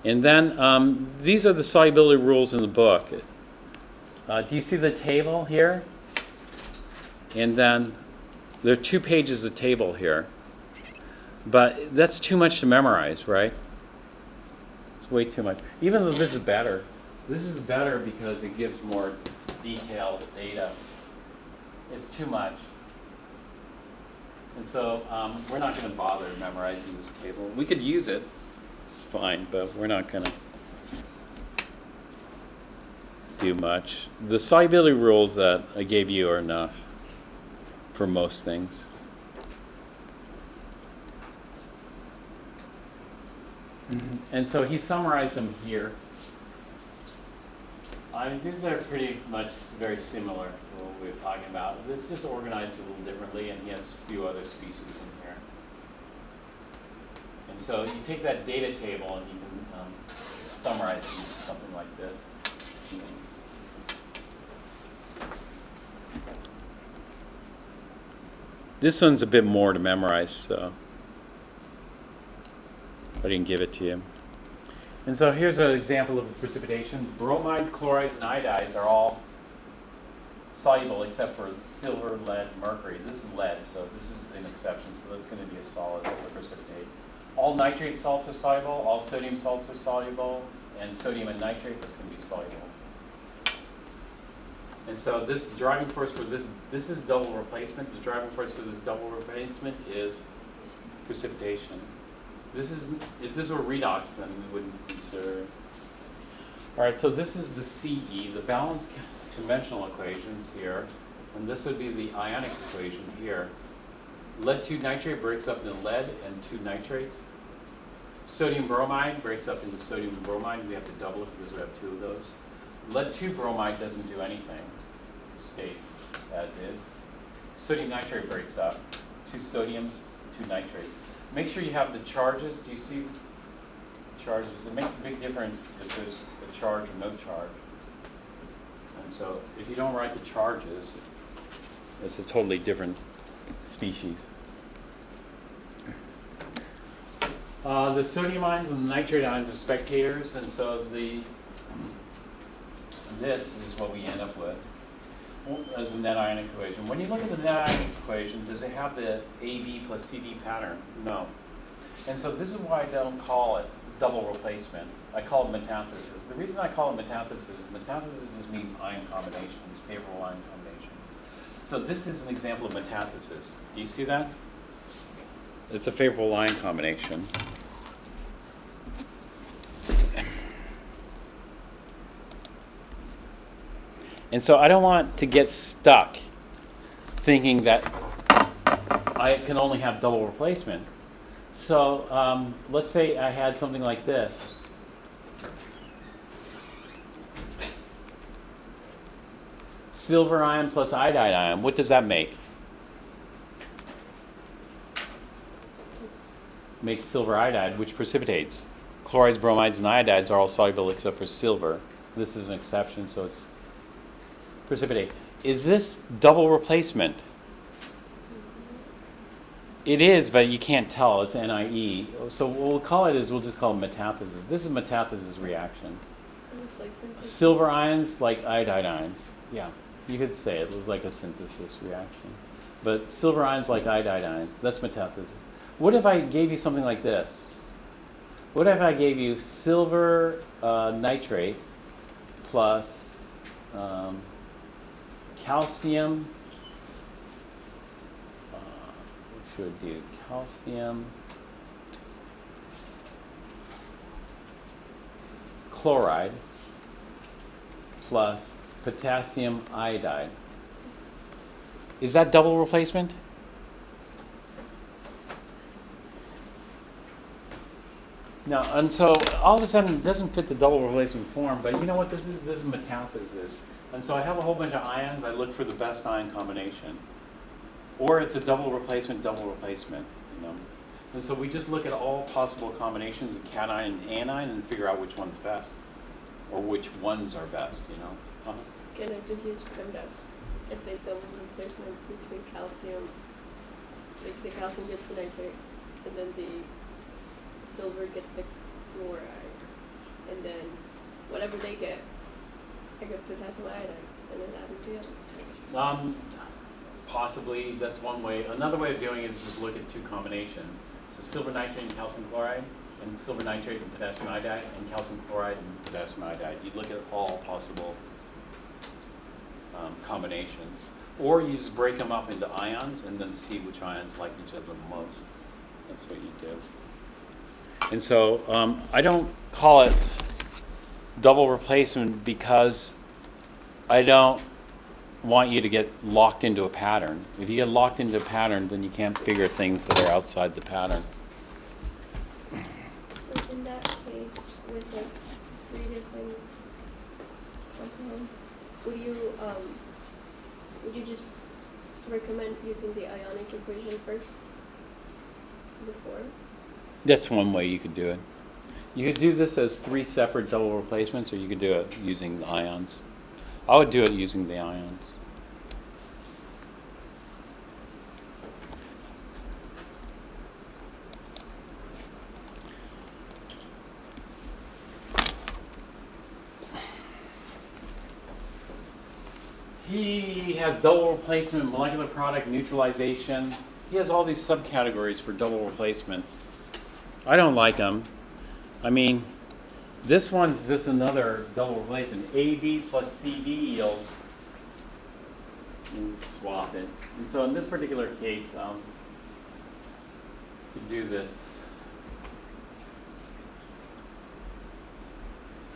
And then these are the solubility rules in the book. Do you see the table here? And then there are 2 pages of table here. But that's too much to memorize, right? It's way too much. Even though this is better. This is better because it gives more detailed data. It's too much. And so we're not going to bother memorizing this table. We could use it. It's fine, but we're not going to do much. The solubility rules that I gave you are enough for most things. And so he summarized them here. I mean, these are pretty much very similar to what we were talking about. It's just organized a little differently, and he has a few other species in here. And so you take that data table and you can summarize it into something like this. This one's a bit more to memorize, so I didn't give it to you. And so here's an example of precipitation. Bromides, chlorides, and iodides are all soluble except for silver, lead, mercury. This is lead, so this is an exception, so that's going to be a solid. That's a precipitate. All nitrate salts are soluble, all sodium salts are soluble, and sodium and nitrate, that's going to be soluble. And so this driving force for this is double replacement. The driving force for this double replacement is precipitation. This is, if this were redox, then we wouldn't consider. All right, so this is the CE, the balanced conventional equations here, and this would be the ionic equation here. Lead 2 nitrate breaks up into lead and 2 nitrates. Sodium bromide breaks up into sodium bromide. We have to double it because we have 2 of those. Lead 2 bromide doesn't do anything. It stays as is. Sodium nitrate breaks up. 2 sodiums, 2 nitrates. Make sure you have the charges. Do you see charges? It makes a big difference if there's a charge or no charge. And so if you don't write the charges, it's a totally different species. The sodium ions and the nitrate ions are spectators, and so this is what we end up with as a net ionic equation. When you look at the net ionic equation, does it have the AB plus CD pattern? No. And so this is why I don't call it double replacement. I call it metathesis. The reason I call it metathesis just means ion combinations, favorable ion combinations. So this is an example of metathesis. Do you see that? It's a favorable ion combination. And so I don't want to get stuck thinking that I can only have double replacement. So let's say I had something like this. Silver ion plus iodide ion. What does that make? Makes silver iodide, which precipitates. Chlorides, bromides, and iodides are all soluble except for silver. This is an exception, so it's precipitate. Is this double replacement? It is, but you can't tell. It's NIE. So what we'll call it is, we'll just call it metathesis. This is metathesis reaction. It looks like synthesis. Silver ions like iodide ions. Yeah, you could say it looks like a synthesis reaction. But silver ions like iodide ions, that's metathesis. What if I gave you something like this? What if I gave you silver nitrate plus calcium, what should we do? Calcium chloride plus potassium iodide. Is that double replacement? No, and so all of a sudden it doesn't fit the double replacement form, but you know what this is? This is metathesis. And so I have a whole bunch of ions, I look for the best ion combination. Or it's a double replacement, you know. And so we just look at all possible combinations of cation and anion and figure out which one's best. Or which ones are best, you know. Can I just use PEMDAS? It's a double replacement between calcium, like the calcium gets the nitrate, and then the silver gets the chloride, and then whatever they get, I get potassium iodide. in a laboratory? Possibly, that's one way. Another way of doing it is just look at two combinations. So silver nitrate and calcium chloride, and silver nitrate and potassium iodide, and calcium chloride and potassium iodide. You look at all possible combinations. Or you just break them up into ions and then see which ions like each other the most. That's what you do. And so I don't call it double replacement because I don't want you to get locked into a pattern. If you get locked into a pattern, then you can't figure things that are outside the pattern. So in that case, with like 3 different compounds, would you just recommend using the ionic equation first before? That's one way you could do it. You could do this as 3 separate double replacements, or you could do it using the ions. I would do it using the ions. He has double replacement, molecular product, neutralization. He has all these subcategories for double replacements. I don't like them. I mean, this one's just another double replacement. AB plus CD yields. And swap it. And so in this particular case, you do this.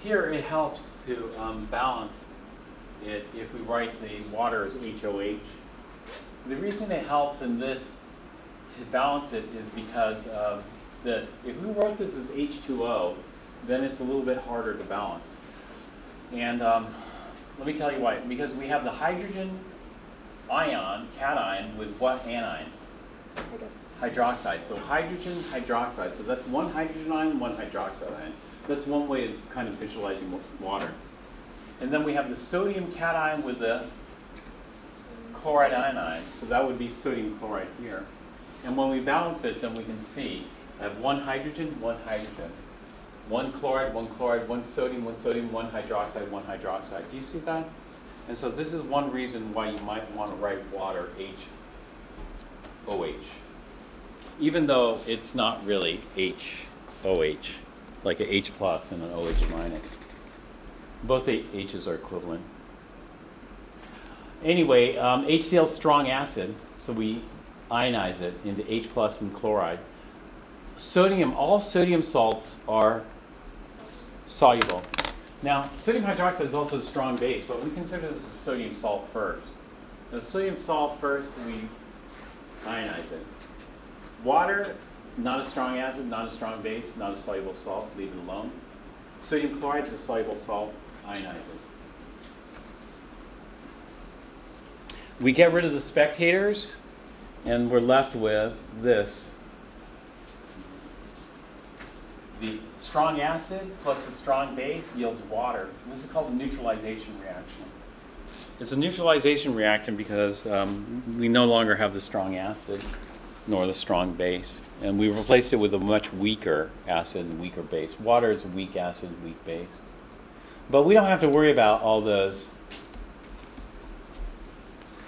Here it helps to balance it if we write the water as HOH. The reason it helps in this to balance it is because of this. If we wrote this as H2O, then it's a little bit harder to balance. And let me tell you why. Because we have the hydrogen ion, cation, with what anion? Hydroxide. So hydrogen, hydroxide. So that's one hydrogen ion, one hydroxide ion. That's one way of kind of visualizing water. And then we have the sodium cation with the chloride anion. So that would be sodium chloride here. And when we balance it, then we can see I have one hydrogen, one hydrogen. One chloride, one sodium, one hydroxide, one hydroxide. Do you see that? And so this is one reason why you might want to write water HOH. Even though it's not really HOH, like a H plus and an OH minus. Both H's are equivalent. Anyway, HCl is strong acid, so we ionize it into H plus and chloride. Sodium, all sodium salts are soluble. Now, sodium hydroxide is also a strong base, but we consider this a sodium salt first. Now, sodium salt first, we ionize it. Water, not a strong acid, not a strong base, not a soluble salt, leave it alone. Sodium chloride is a soluble salt, ionize it. We get rid of the spectators, and we're left with this. The strong acid plus the strong base yields water. This is called a neutralization reaction. It's a neutralization reaction because we no longer have the strong acid nor the strong base. And we replaced it with a much weaker acid and weaker base. Water is a weak acid, weak base. But we don't have to worry about all those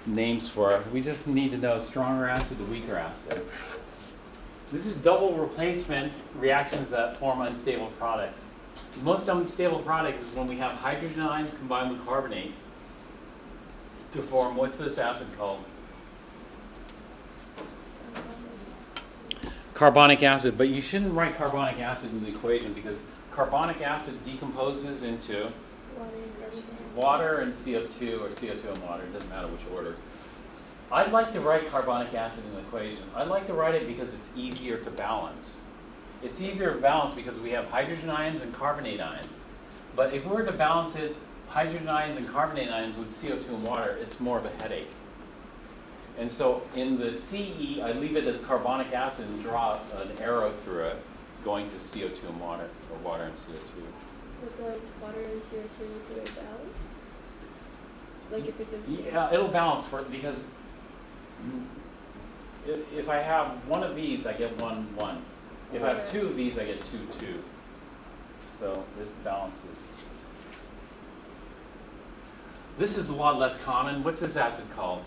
names for it. We just need to know stronger acid to weaker acid. This is double replacement reactions that form unstable products. The most unstable product is when we have hydrogen ions combined with carbonate to form, what's this acid called? Carbonic acid. But you shouldn't write carbonic acid in the equation because carbonic acid decomposes into water and CO2, or CO2 and water. It doesn't matter which order. I'd like to write carbonic acid in the equation. I'd like to write it because it's easier to balance. It's easier to balance because we have hydrogen ions and carbonate ions. But if we were to balance it, hydrogen ions and carbonate ions with CO2 and water, it's more of a headache. And so in the CE, I leave it as carbonic acid and draw an arrow through it going to CO2 and water, or water and CO2. Would the water and CO2 do it balance? Like if it doesn't? Yeah, it'll balance for it because if I have one of these, I get 1, 1. If I have 2 of these, I get 2, 2. So this balances. This is a lot less common. What's this acid called?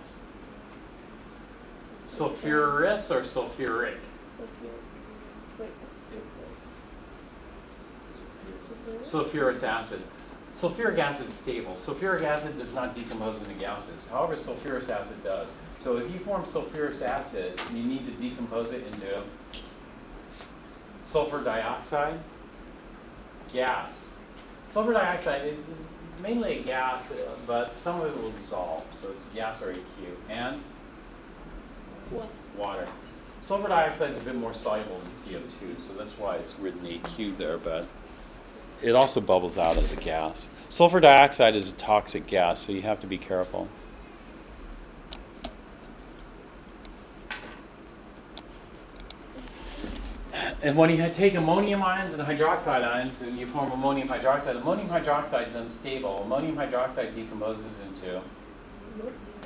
Sulfurous or sulfuric? Sulfurous acid. Sulfuric acid is stable. Sulfuric acid does not decompose into gases. However, sulfurous acid does. So if you form sulfurous acid, you need to decompose it into sulfur dioxide, gas. Sulfur dioxide is mainly a gas, but some of it will dissolve. So it's gas or AQ. And water. Sulfur dioxide is a bit more soluble than CO2, so that's why it's written AQ there, but it also bubbles out as a gas. Sulfur dioxide is a toxic gas, so you have to be careful. And when you take ammonium ions and hydroxide ions and you form ammonium hydroxide is unstable. Ammonium hydroxide decomposes into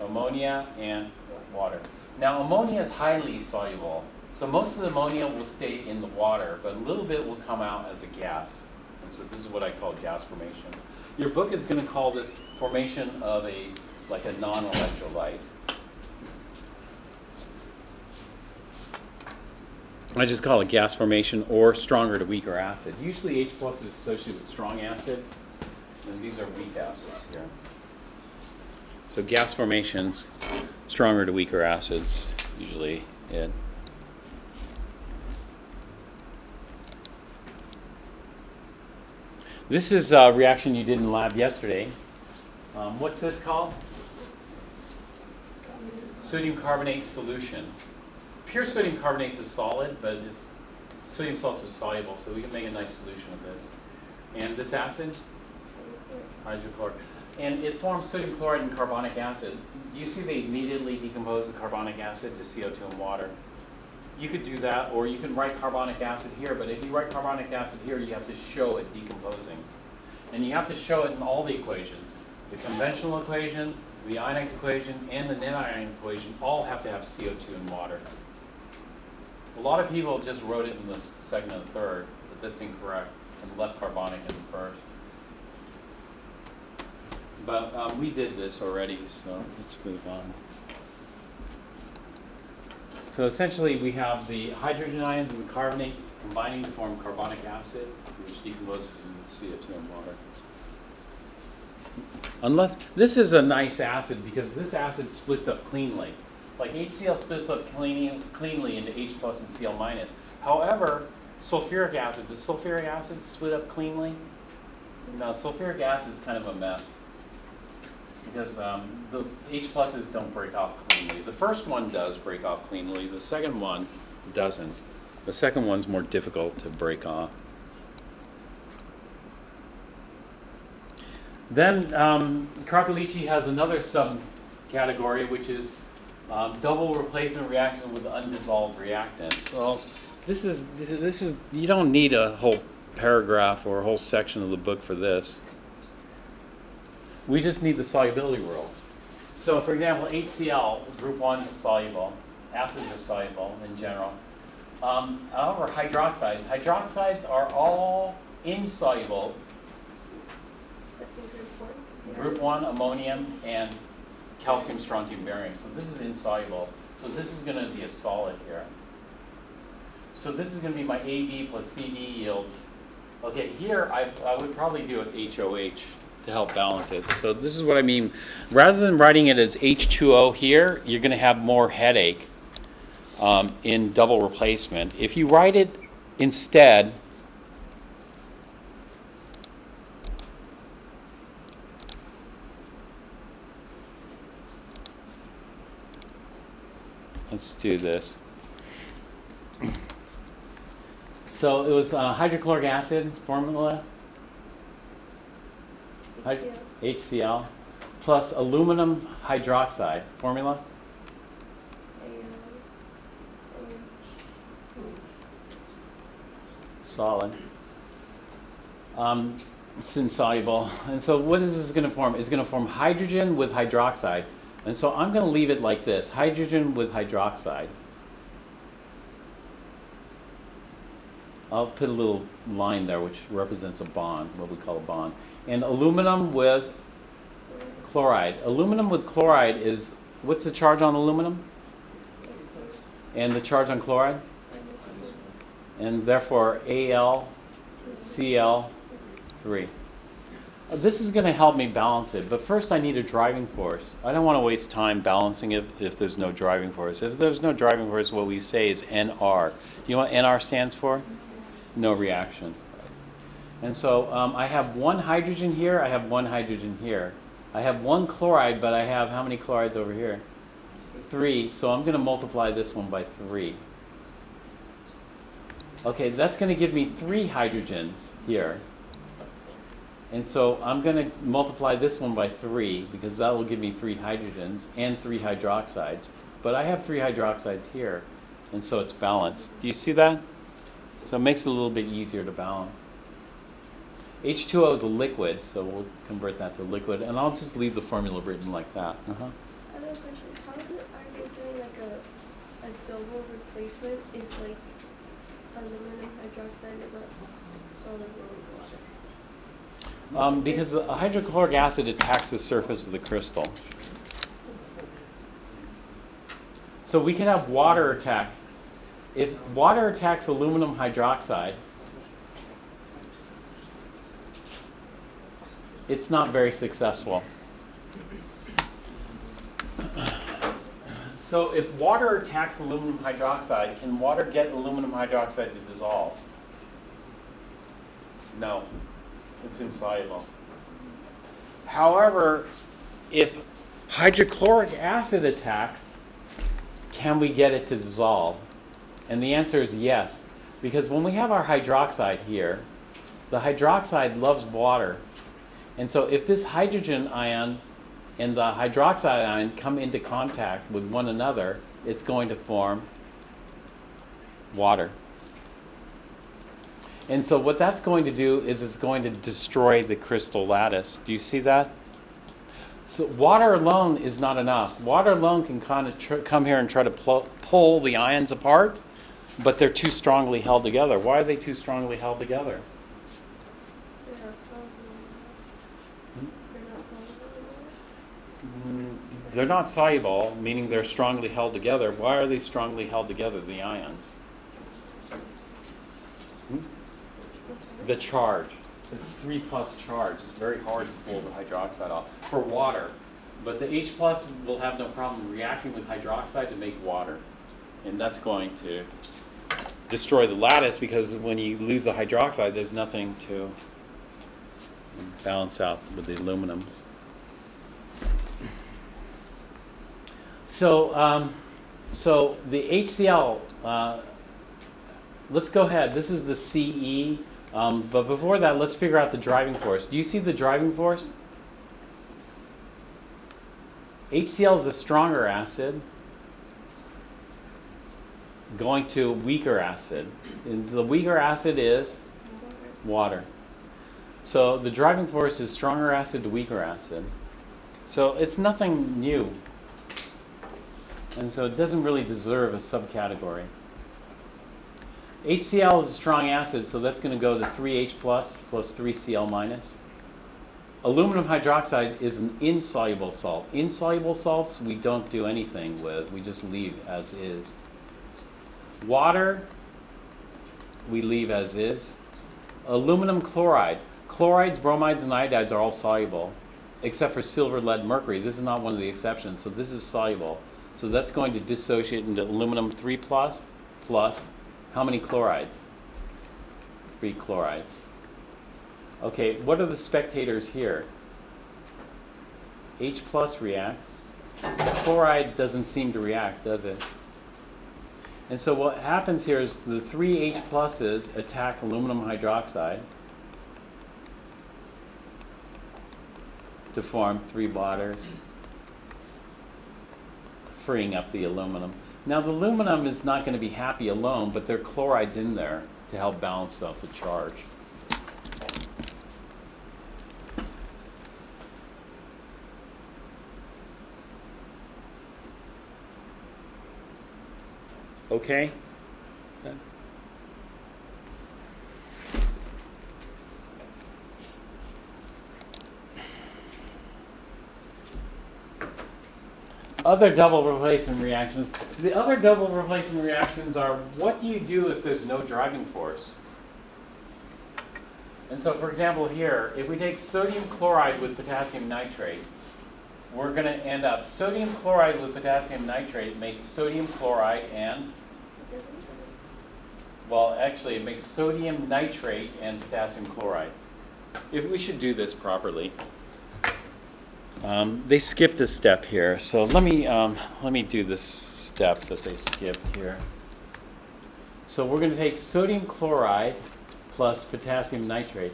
ammonia and water. Now ammonia is highly soluble, so most of the ammonia will stay in the water, but a little bit will come out as a gas. And so this is what I call gas formation. Your book is going to call this formation of a non-electrolyte. I just call it gas formation or stronger to weaker acid. Usually H plus is associated with strong acid, and these are weak acids here. So gas formations, stronger to weaker acids, usually it. This is a reaction you did in lab yesterday. What's this called? Sodium carbonate solution. Pure sodium carbonate is solid, but sodium salts is soluble, so we can make a nice solution of this. And this acid? Hydrochloric. And it forms sodium chloride and carbonic acid. You see they immediately decompose the carbonic acid to CO2 and water. You could do that, or you can write carbonic acid here, but if you write carbonic acid here, you have to show it decomposing. And you have to show it in all the equations. The conventional equation, the ionic equation, and the net ionic equation all have to have CO2 and water. A lot of people just wrote it in the second and third, but that's incorrect, and left carbonic in the first. But we did this already, so let's move on. So essentially we have the hydrogen ions and the carbonate combining to form carbonic acid, which decomposes into CO2 and water. Unless, this is a nice acid because this acid splits up cleanly. Like HCl splits up cleanly into H plus and Cl minus. However, sulfuric acid, does sulfuric acid split up cleanly? No, sulfuric acid is kind of a mess because the H pluses don't break off cleanly. The first one does break off cleanly. The second one doesn't. The second one's more difficult to break off. Then Krakalici has another subcategory, which is double replacement reaction with undissolved reactant. Well, this is you don't need a whole paragraph or a whole section of the book for this. We just need the solubility rules. So, for example, HCl, group 1 is soluble. Acids are soluble in general. However, hydroxides are all insoluble. Group 1, ammonium, and calcium, strontium, barium. So this is insoluble. So this is going to be a solid here. So this is going to be my AB plus CD yields. Okay, here I would probably do an HOH to help balance it. So this is what I mean. Rather than writing it as H2O here, you're going to have more headache in double replacement. If you write it instead, let's do this. So it was hydrochloric acid formula, HCl, plus aluminum hydroxide formula. Solid. It's insoluble. And so what is this going to form? It's going to form hydrogen with hydroxide. And so I'm going to leave it like this, hydrogen with hydroxide. I'll put a little line there which represents a bond, what we call a bond. And aluminum with chloride. Aluminum with chloride is, what's the charge on aluminum? And the charge on chloride? And therefore AlCl3. This is going to help me balance it, but first I need a driving force. I don't want to waste time balancing if there's no driving force. If there's no driving force, what we say is Nr. Do you know what Nr stands for? No reaction. And so I have one hydrogen here, I have one hydrogen here. I have one chloride, but I have how many chlorides over here? 3, so I'm going to multiply this one by 3. Okay, that's going to give me 3 hydrogens here. And so I'm going to multiply this one by 3 because that will give me 3 hydrogens and 3 hydroxides. But I have 3 hydroxides here, and so it's balanced. Do you see that? So it makes it a little bit easier to balance. H2O is a liquid, so we'll convert that to liquid, and I'll just leave the formula written like that. I have a question. How are they doing like a double replacement if like aluminum hydroxide is not soluble in water? Because the hydrochloric acid attacks the surface of the crystal. So we can have water attack. If water attacks aluminum hydroxide, it's not very successful. So if water attacks aluminum hydroxide, can water get aluminum hydroxide to dissolve? No. It's insoluble. However, if hydrochloric acid attacks, can we get it to dissolve? And the answer is yes, because when we have our hydroxide here, the hydroxide loves water. And so if this hydrogen ion and the hydroxide ion come into contact with one another, it's going to form water. And so what that's going to do is it's going to destroy the crystal lattice. Do you see that? So water alone is not enough. Water alone can kind of come here and try to pull the ions apart, but they're too strongly held together. Why are they too strongly held together? They're not soluble. They're not soluble. They're not soluble, meaning they're strongly held together. Why are they strongly held together, the ions? The charge. It's 3+ charge. It's very hard to pull the hydroxide off for water. But the H+ will have no problem reacting with hydroxide to make water. And that's going to destroy the lattice because when you lose the hydroxide, there's nothing to balance out with the aluminums. So, so the HCl, let's go ahead. This is the CE. But before that, let's figure out the driving force. Do you see the driving force? HCl is a stronger acid going to a weaker acid. And the weaker acid is water. So the driving force is stronger acid to weaker acid. So it's nothing new. And so it doesn't really deserve a subcategory. HCl is a strong acid, so that's going to go to 3H plus 3Cl minus. Aluminum hydroxide is an insoluble salt. Insoluble salts we don't do anything with. We just leave as is. Water we leave as is. Aluminum chloride. Chlorides, bromides, and iodides are all soluble, except for silver, lead, mercury. This is not one of the exceptions, so this is soluble. So that's going to dissociate into aluminum 3 plus how many chlorides? 3 chlorides. Okay, what are the spectators here? H plus reacts. Chloride doesn't seem to react, does it? And so what happens here is the 3 H pluses attack aluminum hydroxide to form 3 waters, freeing up the aluminum. Now the aluminum is not going to be happy alone, but there are chlorides in there to help balance out the charge. Okay? other double replacement reactions. The other double replacement reactions are, what do you do if there's no driving force? And so, for example, here, if we take sodium chloride with potassium nitrate, we're going to end up, sodium chloride with potassium nitrate makes sodium chloride and, well, actually, it makes sodium nitrate and potassium chloride. If we should do this properly. They skipped a step here, so let me do this step that they skipped here. So we're going to take sodium chloride plus potassium nitrate.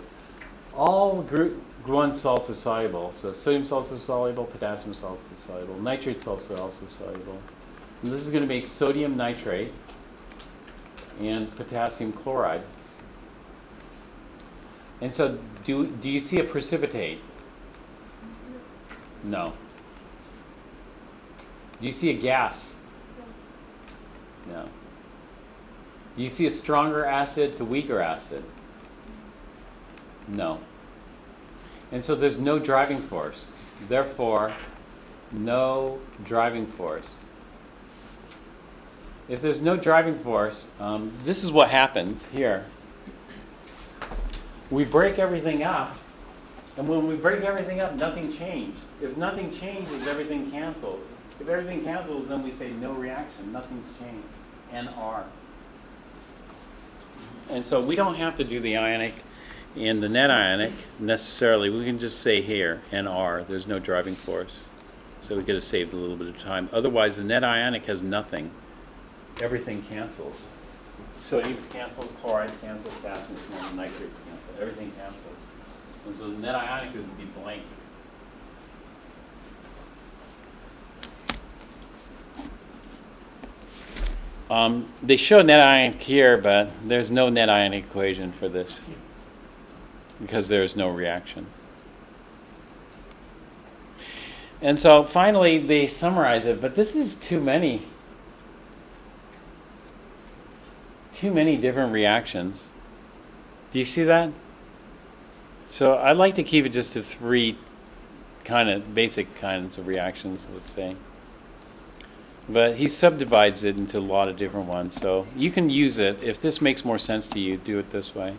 All group 1 salts are soluble, so sodium salts are soluble, potassium salts are soluble, nitrate salts are also soluble. And this is going to make sodium nitrate and potassium chloride. And so do you see a precipitate? No. Do you see a gas? No. Do you see a stronger acid to weaker acid? No. And so there's no driving force. Therefore, no driving force. If there's no driving force, this is what happens here. We break everything up, and when we break everything up, nothing changed. If nothing changes, everything cancels. If everything cancels, then we say no reaction, nothing's changed, NR. And so we don't have to do the ionic and the net ionic necessarily. We can just say here, NR, there's no driving force. So we could have saved a little bit of time. Otherwise, the net ionic has nothing. Everything cancels. Sodium's canceled, chloride's canceled, potassium's canceled, nitrate's canceled. Everything cancels. And so the net ionic would be blank. They show net ionic here, but there's no net ionic equation for this because there's no reaction. And so finally they summarize it, but this is too many different reactions. Do you see that? So I'd like to keep it just to 3 kind of basic kinds of reactions, let's say. But he subdivides it into a lot of different ones, so you can use it. If this makes more sense to you, do it this way.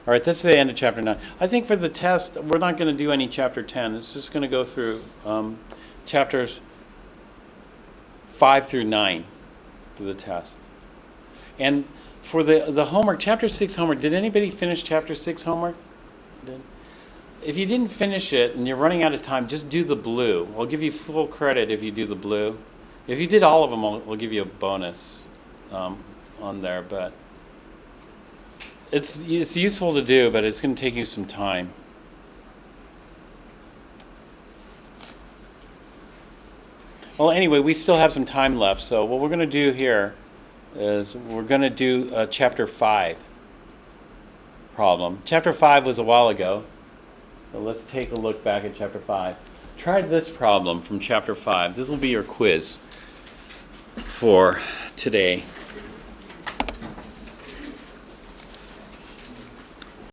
All right, that's the end of chapter 9. I think for the test, we're not going to do any chapter 10. It's just going to go through chapters 5 through 9 for the test. And for the homework, chapter 6 homework, did anybody finish chapter 6 homework? If you didn't finish it and you're running out of time, just do the blue. I'll give you full credit if you do the blue. If you did all of them, we'll give you a bonus on there. But it's useful to do, but it's going to take you some time. Well, anyway, we still have some time left. So what we're going to do here is we're going to do chapter 5 problem. Chapter 5 was a while ago. So let's take a look back at chapter 5. Try this problem from chapter 5. This will be your quiz for today.